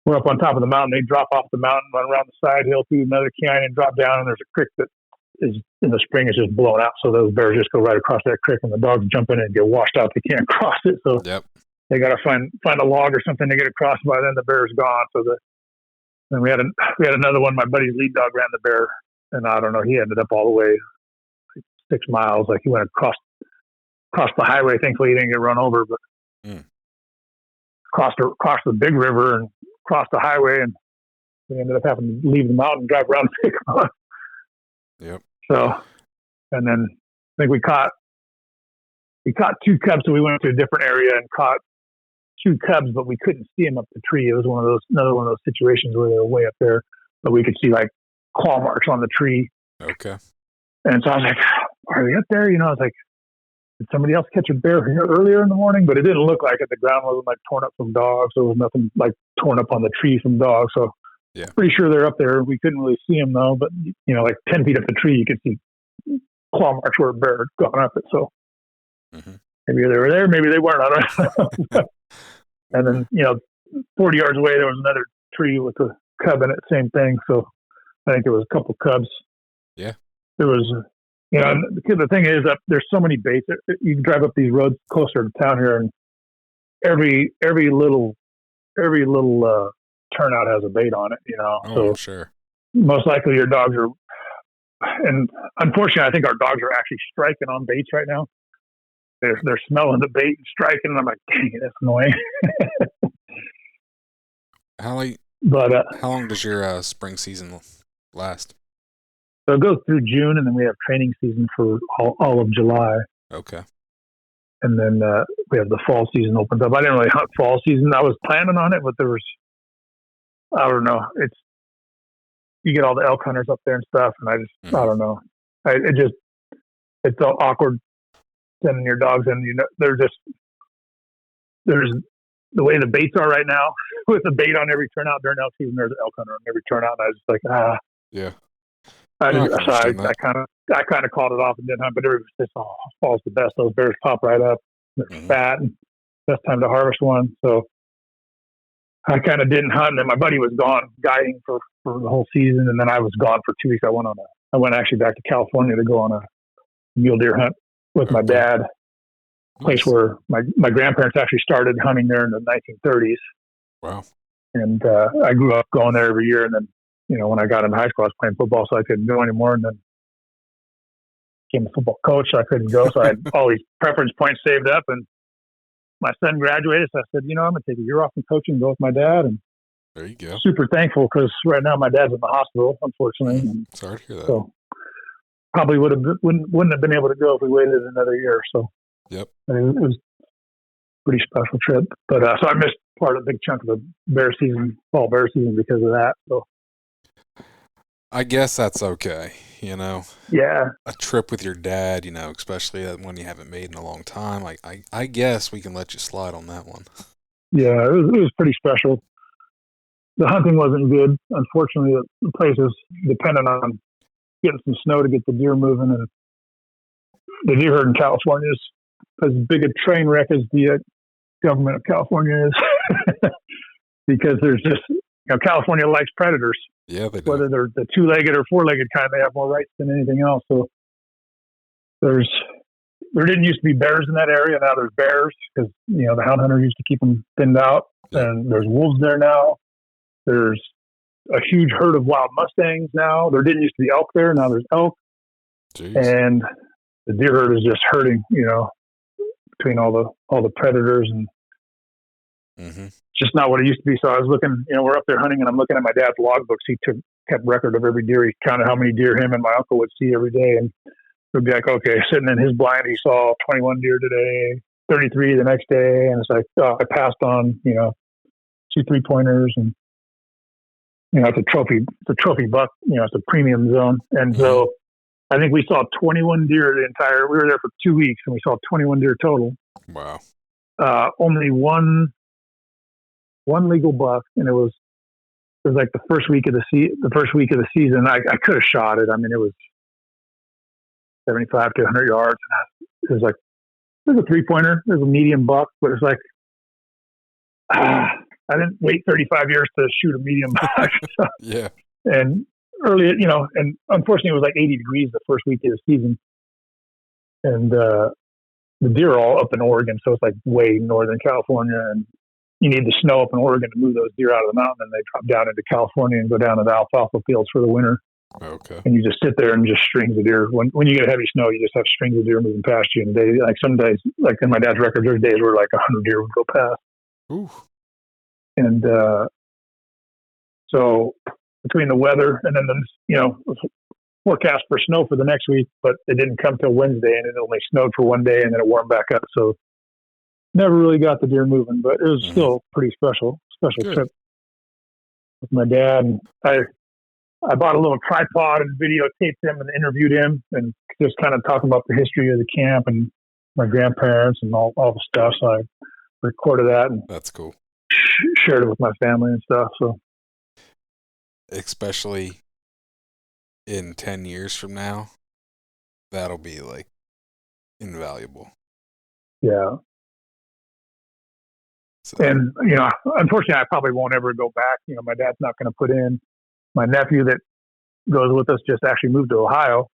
we're up on top of the mountain. They drop off the mountain, run around the side hill through another canyon, drop down, and there's a creek that is in the spring is just blown out. So those bears just go right across that creek, and the dogs jump in and get washed out. They can't cross it. So they got to find a log or something to get across. By then the bear's gone. So then we had another one. My buddy's lead dog ran the bear, and I don't know. He ended up all the way like 6 miles. Like he went across the highway. Thankfully he didn't get run over, but Mm. Crossed the big river and crossed the highway, and we ended up having to leave the mountain and drive around and pick them up. Yep. So, and then I think we caught 2 cubs, so we went to a different area and caught 2 cubs, but we couldn't see them up the tree. It was another one of those situations where they were way up there, but we could see like claw marks on the tree. Okay. And so I was like, are they up there? I was like, did somebody else catch a bear here earlier in the morning? But it didn't look like it. The ground wasn't like torn up from dogs. There was nothing like torn up on the tree from dogs. So yeah, pretty sure they're up there. We couldn't really see them though, but like 10 feet up the tree, you could see claw marks where a bear had gone up it. So maybe they were there, maybe they weren't. I don't know. And then, 40 yards away, there was another tree with a cub in it, same thing. So I think it was a couple cubs. Yeah. There was, the thing is that there's so many baits. You can drive up these roads closer to town here, and every little turnout has a bait on it. Oh, so I'm sure. Most likely your dogs are, and unfortunately, I think our dogs are actually striking on baits right now. They're smelling the bait and striking, and I'm like, dang it, that's annoying. How long does your spring season last? So it goes through June, and then we have training season for all of July. Okay. And then we have the fall season opens up. I didn't really hunt fall season. I was planning on it, but there was, I don't know. You get all the elk hunters up there and stuff, and I don't know. It's so awkward sending your dogs in. There's the way the baits are right now with the bait on every turnout during elk season. There's an elk hunter on every turnout, and I was just like, yeah. I kind of called it off and didn't hunt, but everybody says, "Oh, fall's the best. Those bears pop right up. They're fat, and best time to harvest one." So I kind of didn't hunt. And then my buddy was gone guiding for the whole season, and then I was gone for 2 weeks. I went actually back to California to go on a mule deer hunt with my dad. Place where my grandparents actually started hunting there in the 1930s. Wow. And I grew up going there every year, and then when I got in high school, I was playing football, so I couldn't go anymore. And then became a football coach, so I couldn't go. So I had all these preference points saved up. And my son graduated, so I said, I'm going to take a year off from coaching and go with my dad. And there you go. Super thankful because right now my dad's in the hospital, unfortunately. Sorry to hear that. So probably wouldn't have been able to go if we waited another year. So yep, it was a pretty special trip. But so I missed a big chunk of the fall bear season because of that. So. I guess that's okay, Yeah. A trip with your dad, especially one you haven't made in a long time. I guess we can let you slide on that one. Yeah, it was pretty special. The hunting wasn't good. Unfortunately, the place is dependent on getting some snow to get the deer moving, and the deer herd in California is as big a train wreck as the government of California is, because there's just California likes predators. Yeah, they do. Whether they're the 2-legged or 4-legged kind, they have more rights than anything else. So there didn't used to be bears in that area. Now there's bears because the hound hunter used to keep them thinned out, and there's wolves there now. There's a huge herd of wild mustangs now. There didn't used to be elk there. Now there's elk. Jeez. And the deer herd is just hurting. Between all the predators, and just not what it used to be. So I was looking, we're up there hunting, and I'm looking at my dad's logbooks. He kept record of every deer. He counted how many deer him and my uncle would see every day, and it would be like, okay, sitting in his blind, he saw 21 deer today, 33 the next day, and it's like, I passed on, 2 3-pointers, and it's a trophy buck, it's a premium zone, and so I think we saw 21 deer we were there for 2 weeks, and we saw 21 deer total. Wow. Only one legal buck, and it was like the first week of the season. I could have shot it. I mean, it was 75 to 100 yards. It was a 3-pointer. It was a medium buck, but it's like I didn't wait 35 years to shoot a medium buck. So, yeah. And early, and unfortunately, it was like 80 degrees the first week of the season, and the deer are all up in Oregon, so it's like way northern California, and you need the snow up in Oregon to move those deer out of the mountain, and they drop down into California and go down to the alfalfa fields for the winter. Okay. and you just sit there and just strings of deer. When you get heavy snow, you just have strings of deer moving past you. And like some days, like in my dad's record, there's days where like 100 deer would go past. Ooh. And so between the weather and then forecast for snow for the next week, but it didn't come till Wednesday, and it only snowed for one day, and then it warmed back up. So never really got the deer moving, but it was still pretty special Good. trip with my dad. And I bought a little tripod and videotaped him and interviewed him and just kind of talking about the history of the camp and my grandparents and all the stuff. So I recorded that and that's cool. Shared it with my family and stuff. So especially in 10 years from now, that'll be like invaluable. Yeah. So. And, unfortunately, I probably won't ever go back. My dad's not going to put in. My nephew that goes with us just actually moved to Ohio.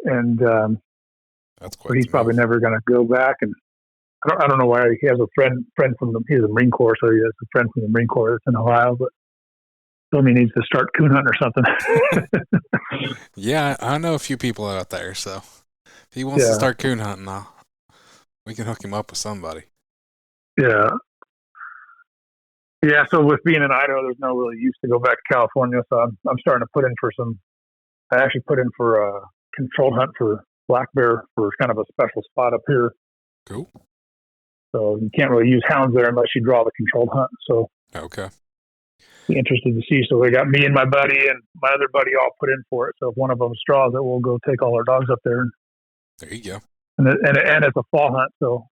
And that's quite he's probably never going to go back. And I don't know why. He has a friend from he's a Marine Corps, so he has a friend from the Marine Corps that's in Ohio, but still he needs to start coon hunting or something. Yeah, I know a few people out there, so if he wants to start coon hunting, we can hook him up with somebody. Yeah. Yeah, so with being in Idaho, there's no really use to go back to California, so I'm starting to put in for I actually put in for a controlled hunt for black bear for kind of a special spot up here. Cool. So you can't really use hounds there unless you draw the controlled hunt. So okay. Be interested to see. So they got me and my buddy and my other buddy all put in for it. So if one of them draws it, we'll go take all our dogs up there. There you go. And it's a fall hunt, so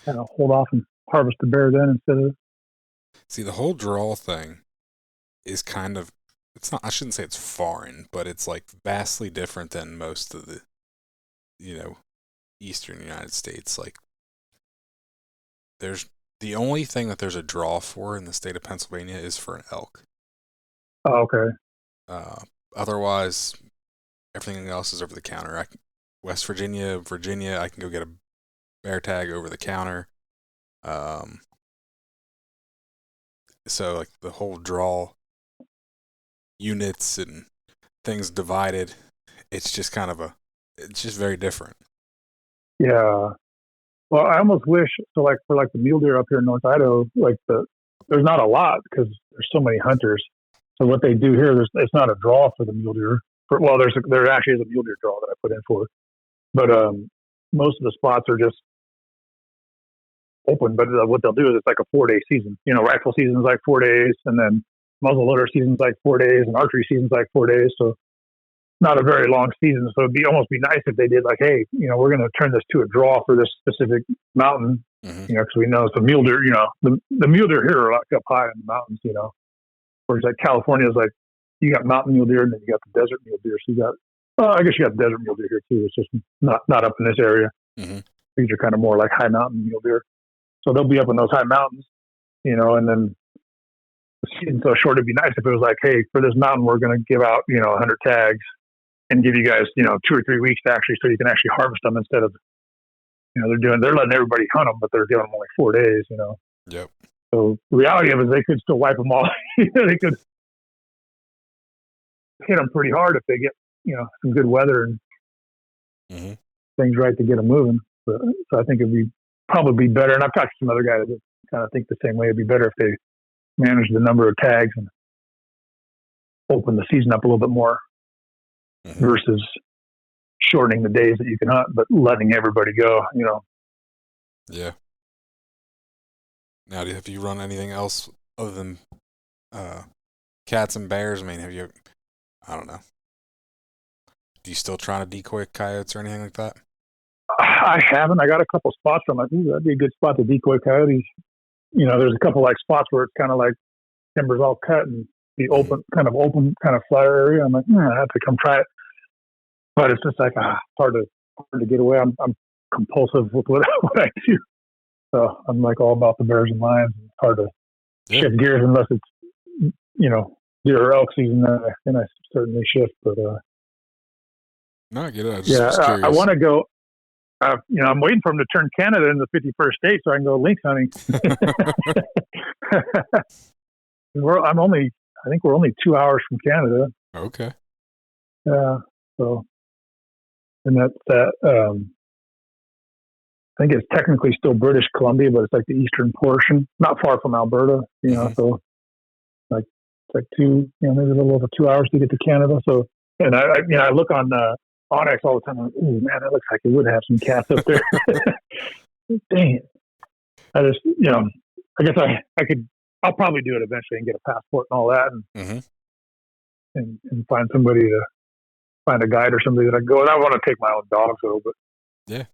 kind of hold off and harvest the bear then instead of. See, the whole draw thing is kind of, it's not, I shouldn't say it's foreign, but it's like vastly different than most of the, eastern United States. Like, the only thing that there's a draw for in the state of Pennsylvania is for an elk. Oh, okay. Otherwise, everything else is over the counter. West Virginia, I can go get a bear tag over the counter. So like the whole draw units and things divided, it's just it's just very different. Yeah. Well, I almost wish, so like for like the mule deer up here in North Idaho, like there's not a lot because there's so many hunters. So what they do here, it's not a draw for the mule deer. There actually is a mule deer draw that I put in for, but most of the spots are just open. But what they'll do is it's like a 4-day season. Rifle season is like 4 days, and then muzzleloader season is like 4 days, and archery season is like 4 days. So not a very long season. So it'd almost be nice if they did like, hey, we're going to turn this to a draw for this specific mountain. Because we know it's a mule deer. The mule deer here are like up high in the mountains. Whereas like California is like you got mountain mule deer and then you got the desert mule deer. So you got, I guess you got desert mule deer here too. It's just not up in this area. These are kind of more like high mountain mule deer. So they'll be up in those high mountains, and then the season's so short. It'd be nice if it was like, hey, for this mountain, we're going to give out, 100 tags and give you guys, 2 or 3 weeks to actually, so you can actually harvest them instead of, they're letting everybody hunt them, but they're giving them only 4 days, Yep. So the reality of it is they could still wipe them all. They could hit them pretty hard if they get, some good weather and things right to get them moving. So I think it'd probably be better. And I've talked to some other guys that kind of think the same way. It'd be better if they manage the number of tags and open the season up a little bit more versus shortening the days that you can hunt, but letting everybody go, Yeah. Now, have you run anything else other than cats and bears? I mean, I don't know. Do you still try to decoy coyotes or anything like that? I haven't. I got a couple spots where I'm like, ooh, that'd be a good spot to decoy coyotes. There's a couple like spots where it's kind of like timber's all cut and the open kind of fire area. I'm like, I have to come try it. But it's just like hard to get away. I'm compulsive with what I do. So I'm like all about the bears and lions. It's hard to shift gears unless it's, deer or elk season. Then I certainly shift. But no, I get it. I want to go. I'm waiting for him to turn Canada in the 51st state so I can go lynx hunting. I'm only I think we're only 2 hours from Canada. Okay. Yeah. So, and I think it's technically still British Columbia, but it's like the eastern portion, not far from Alberta. So like it's like maybe a little over 2 hours to get to Canada. So, and I look on Onyx all the time. I'm like, ooh, man, that looks like it would have some cats up there. Dang it! I just, I guess I could. I'll probably do it eventually and get a passport and all that, and find somebody to find a guide or somebody that I go. And I want to take my own dogs though, but yeah,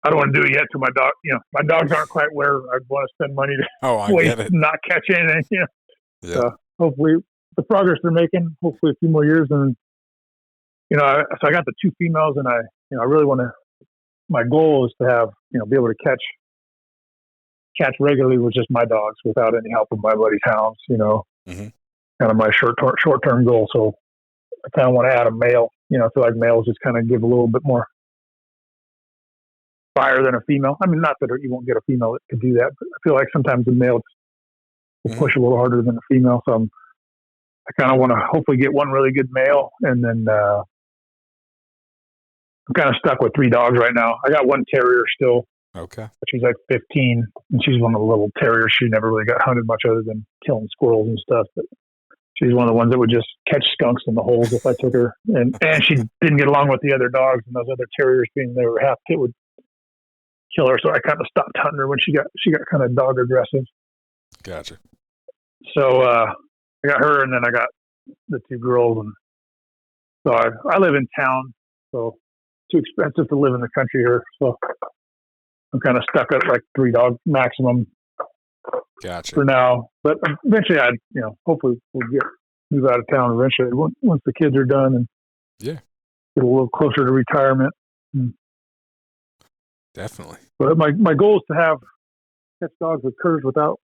I don't want to do it yet till my dog. My dogs aren't quite where I'd want to spend money to I get it. not catch anything. Yeah. So hopefully the progress they're making. Hopefully a few more years, and so I got the 2 females, and I really want to. My goal is to have be able to catch regularly with just my dogs without any help of my buddy's hounds. Kind of my short term goal. So I kind of want to add a male. I feel like males just kind of give a little bit more fire than a female. I mean, not that you won't get a female that could do that, but I feel like sometimes the male will push a little harder than a female. So I kind of want to hopefully get one really good male, and then I'm kind of stuck with 3 dogs right now. I got one terrier still. Okay. She's like 15, and she's one of the little terriers. She never really got hunted much other than killing squirrels and stuff. But she's one of the ones that would just catch skunks in the holes if I took her. And she didn't get along with the other dogs, and those other terriers, being they were half pit, would kill her. So I kind of stopped hunting her when she got kind of dog aggressive. Gotcha. So I got her, and then I got the 2 girls, and so I live in town, so too expensive to live in the country here. So I'm kind of stuck at like 3 dog maximum. Gotcha. For now, but eventually hopefully we'll move out of town eventually once the kids are done, and get a little closer to retirement. Definitely. But my goal is to catch dogs with curs without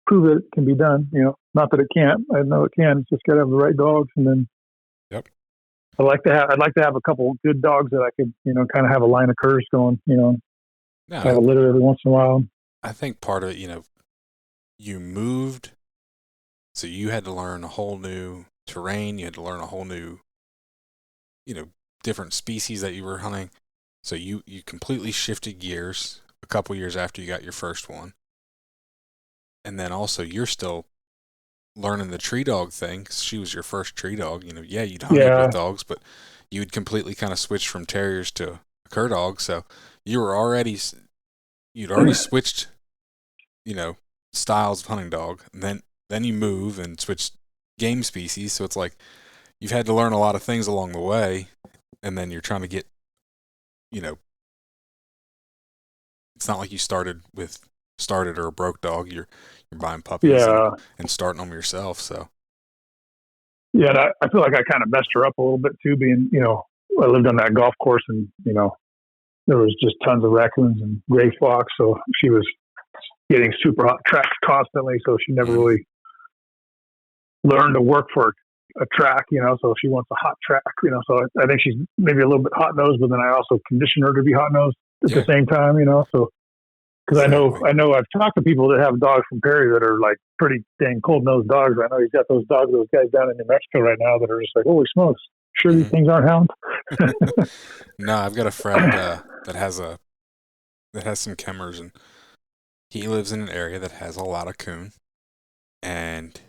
prove that it can be done. Not that it can't. I know it can. It's just got to have the right dogs, and then I'd like to have a couple good dogs that I could kind of have a line of curs going. Have a litter every once in a while. I think part of it, you moved, so you had to learn a whole new terrain. You had to learn a whole new, different species that you were hunting. So you completely shifted gears a couple years after you got your first one. And then also you're still learning the tree dog thing, 'cause she was your first tree dog. You'd hunted with dogs, but you'd completely kind of switched from terriers to a cur dog. So you'd already switched, styles of hunting dog. And then you move and switch game species. So it's like you've had to learn a lot of things along the way, and then you're trying to get, it's not like you started or a broke dog. You're buying puppies and starting them yourself. So yeah, and I feel like I kind of messed her up a little bit too, being I lived on that golf course, and there was just tons of raccoons and gray fox, so she was getting super hot tracks constantly, so she never really learned to work for a track, so she wants a hot track, so I think she's maybe a little bit hot nosed, but then I also condition her to be hot nosed at the same time, so because I know I've talked to people that have dogs from Perry that are like pretty dang cold nosed dogs. I know he's got those guys down in New Mexico right now that are just like, holy smokes, sure these things aren't hounds. No, I've got a friend that has some Kemmers, and he lives in an area that has a lot of coon, and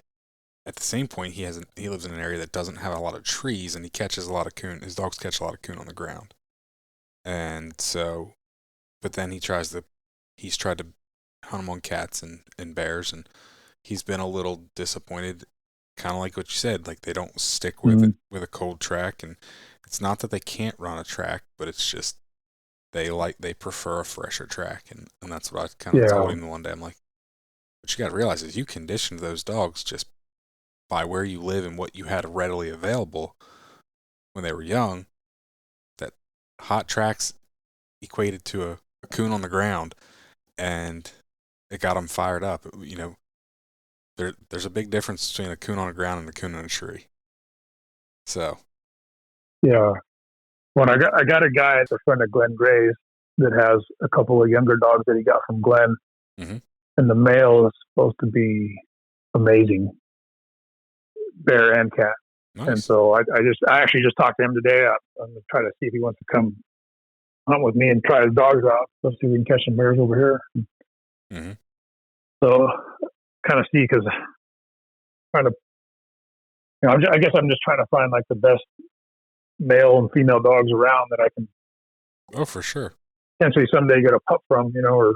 at the same point he lives in an area that doesn't have a lot of trees, and he catches a lot of coon. His dogs catch a lot of coon on the ground, and so, but then he's tried to hunt them on cats and bears, and he's been a little disappointed, kind of like what you said, like they don't stick with it with a cold track, and it's not that they can't run a track, but it's just they prefer a fresher track, and that's what I kind of told him one day. I'm like, what you got to realize is you conditioned those dogs just by where you live and what you had readily available when they were young. That hot tracks equated to a coon on the ground, and it got them fired up. There's a big difference between a coon on the ground and a coon in a tree. So yeah. Well, I got a guy that's a friend of Glenn Gray's that has a couple of younger dogs that he got from Glenn, and the male is supposed to be amazing. bear and cat. And Nice. so I actually just talked to him today. I'm going to try to see if he wants to come hunt with me and try his dogs out. Let's see if we can catch some bears over here. Mm-hmm. So kind of see, because trying to, I guess I'm just trying to find like the best male and female dogs around that I can Oh, for sure. potentially someday get a pup from, or,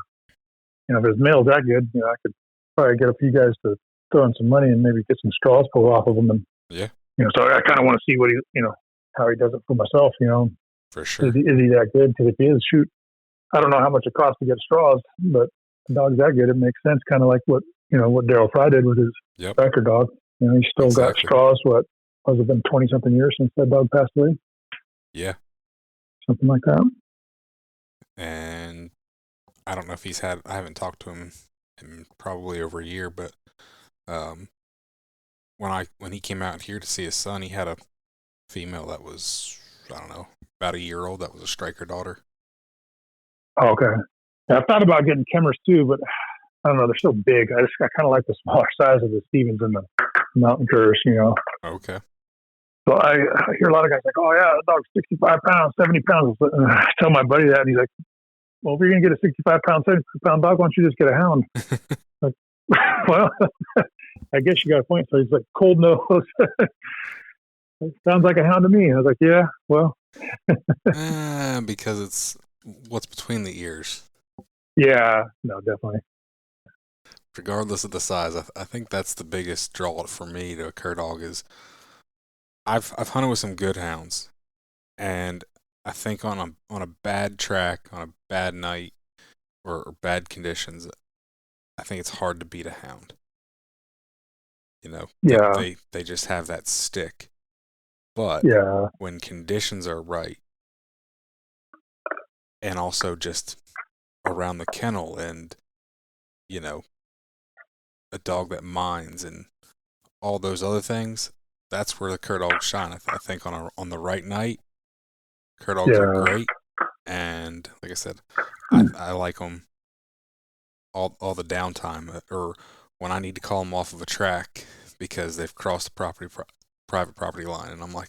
if his male's that good, I could probably get a few guys to throw in some money and maybe get some straws pulled off of them. And, Yeah, so I kind of want to see what how he does it for myself, for Is sure. he that good? Because if he is, shoot, I don't know how much it costs to get straws, but the dog's that good, it makes sense. Kind of like what Daryl Fry did with his Yep, Becker dog. He still got exactly. straws. What has it been 20-something years since that dog passed away? Yeah. Something like that. And I don't know if I haven't talked to him in probably over a year, but um, when he came out here to see his son, he had a female that was, I don't know, about a year old. That was a striker daughter. Oh, okay. Yeah, I've thought about getting Kemmers too, but I don't know. They're so big. I kind of like the smaller size of the Stevens and the Mountain Curs. Okay. So I hear a lot of guys like, "Oh yeah, the dog's 65 pounds, 70 pounds." I tell my buddy that, and he's like, "Well, if you're gonna get a 65-pound, 70-pound dog, why don't you just get a hound?" Like, well, I guess you got a point. So he's like, "Cold nose." Sounds like a hound to me. I was like, "Yeah, well, Because it's what's between the ears. yeah, no, definitely, Regardless of the size, I think that's the biggest draw for me to a cur dog is I've hunted with some good hounds, and I think on a bad track, on a bad night, or bad conditions, I think it's hard to beat a hound. yeah, They just have that stick. But yeah, when conditions are right, and also just around the kennel, and you know, a dog that minds and all those other things, that's where the cur dogs shine. I think on the right night, cur dogs are yeah, great, and like I said, I like them all the downtime, or when I need to call them off of a track because they've crossed the private property line, and I'm like,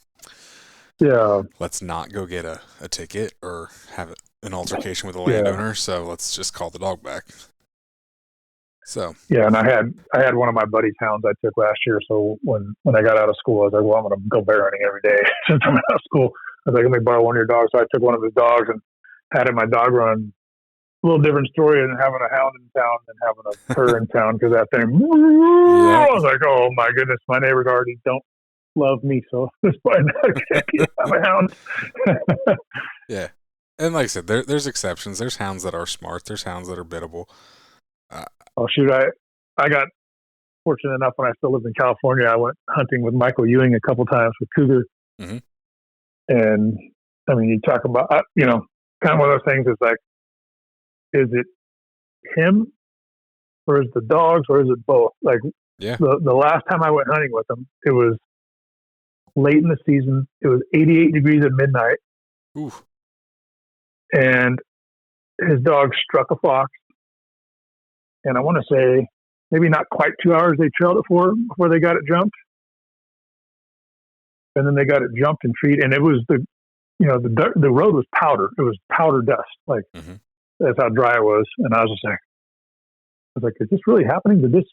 yeah, let's not go get a ticket or have an altercation with the yeah, landowner, so let's just call the dog back. So yeah. And I had one of my buddy's hounds I took last year. So when I got out of school, I was like, well, I'm going to go bear hunting every day since I'm out of school. I was like, let me borrow one of your dogs. So I took one of his dogs and had my dog run. A little different story than having a hound in town than having a cur in town, because that thing, I yep, was like, oh my goodness, my neighbors already don't love me, so it's probably not a good idea to have a hound. yeah. And like I said, there's exceptions. There's hounds that are smart. There's hounds that are biddable. Uh, Oh shoot, I got fortunate enough when I still lived in California. I went hunting with Michael Ewing a couple times with cougar, mm-hmm. and I mean, you talk about kind of one of those things. Is like, is it him or is it the dogs or is it both? Like Yeah. the last time I went hunting with him, it was late in the season. It was 88 degrees at midnight, Ooh. and his dog struck a fox. And I want to say maybe not quite 2 hours they trailed it for before they got it jumped. And then they got it jumped and treated. And it was the road was powder. It was powder dust. Like Mm-hmm. that's how dry it was. And I was like, is this really happening? Did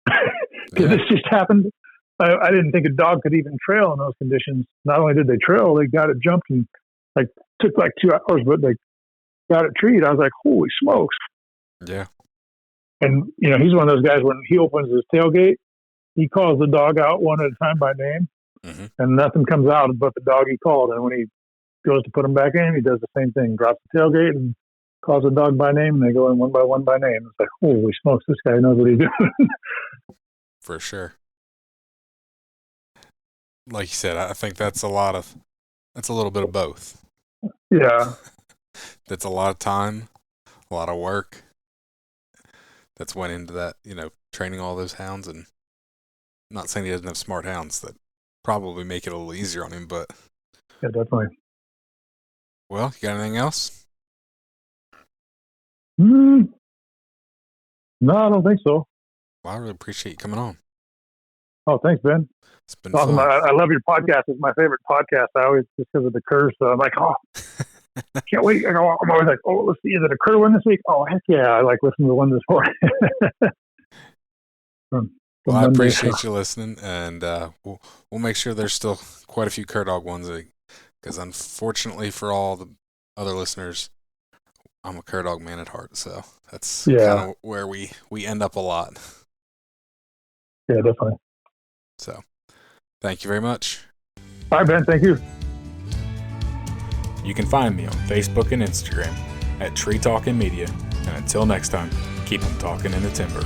Yeah. this just happen? I didn't think a dog could even trail in those conditions. Not only did they trail, they got it jumped and like took like 2 hours, but they got it treated. I was like, holy smokes. Yeah. And, he's one of those guys, when he opens his tailgate, he calls the dog out one at a time by name, Mm-hmm. and nothing comes out but the dog he called. And when he goes to put him back in, he does the same thing, drops the tailgate and calls the dog by name, and they go in one by name. It's like, holy smokes, this guy knows what he's doing. For sure. Like you said, I think that's a little bit of both. Yeah. That's a lot of time, a lot of work that's went into that, training all those hounds. And I'm not saying he doesn't have smart hounds that probably make it a little easier on him, but Yeah, definitely. well, you got anything else? No, I don't think so. Well, I really appreciate you coming on. Oh, thanks, Ben. It's been Awesome. fun. I love your podcast. It's my favorite podcast. I always, just because of the curse, so I'm like, oh, can't wait. I'm always like, oh, let's see, is it a Kerr one this week? Oh, heck yeah. I like listening to the one this morning. Well, I appreciate you listening, and we'll make sure there's still quite a few Kerr Dog ones, because unfortunately for all the other listeners, I'm a Kerr Dog man at heart, so that's kind of where we end up a lot. Yeah, definitely. So, thank you very much. All right, Ben. Thank you. You can find me on Facebook and Instagram at Tree Talking Media, and until next time, keep them talking in the timber.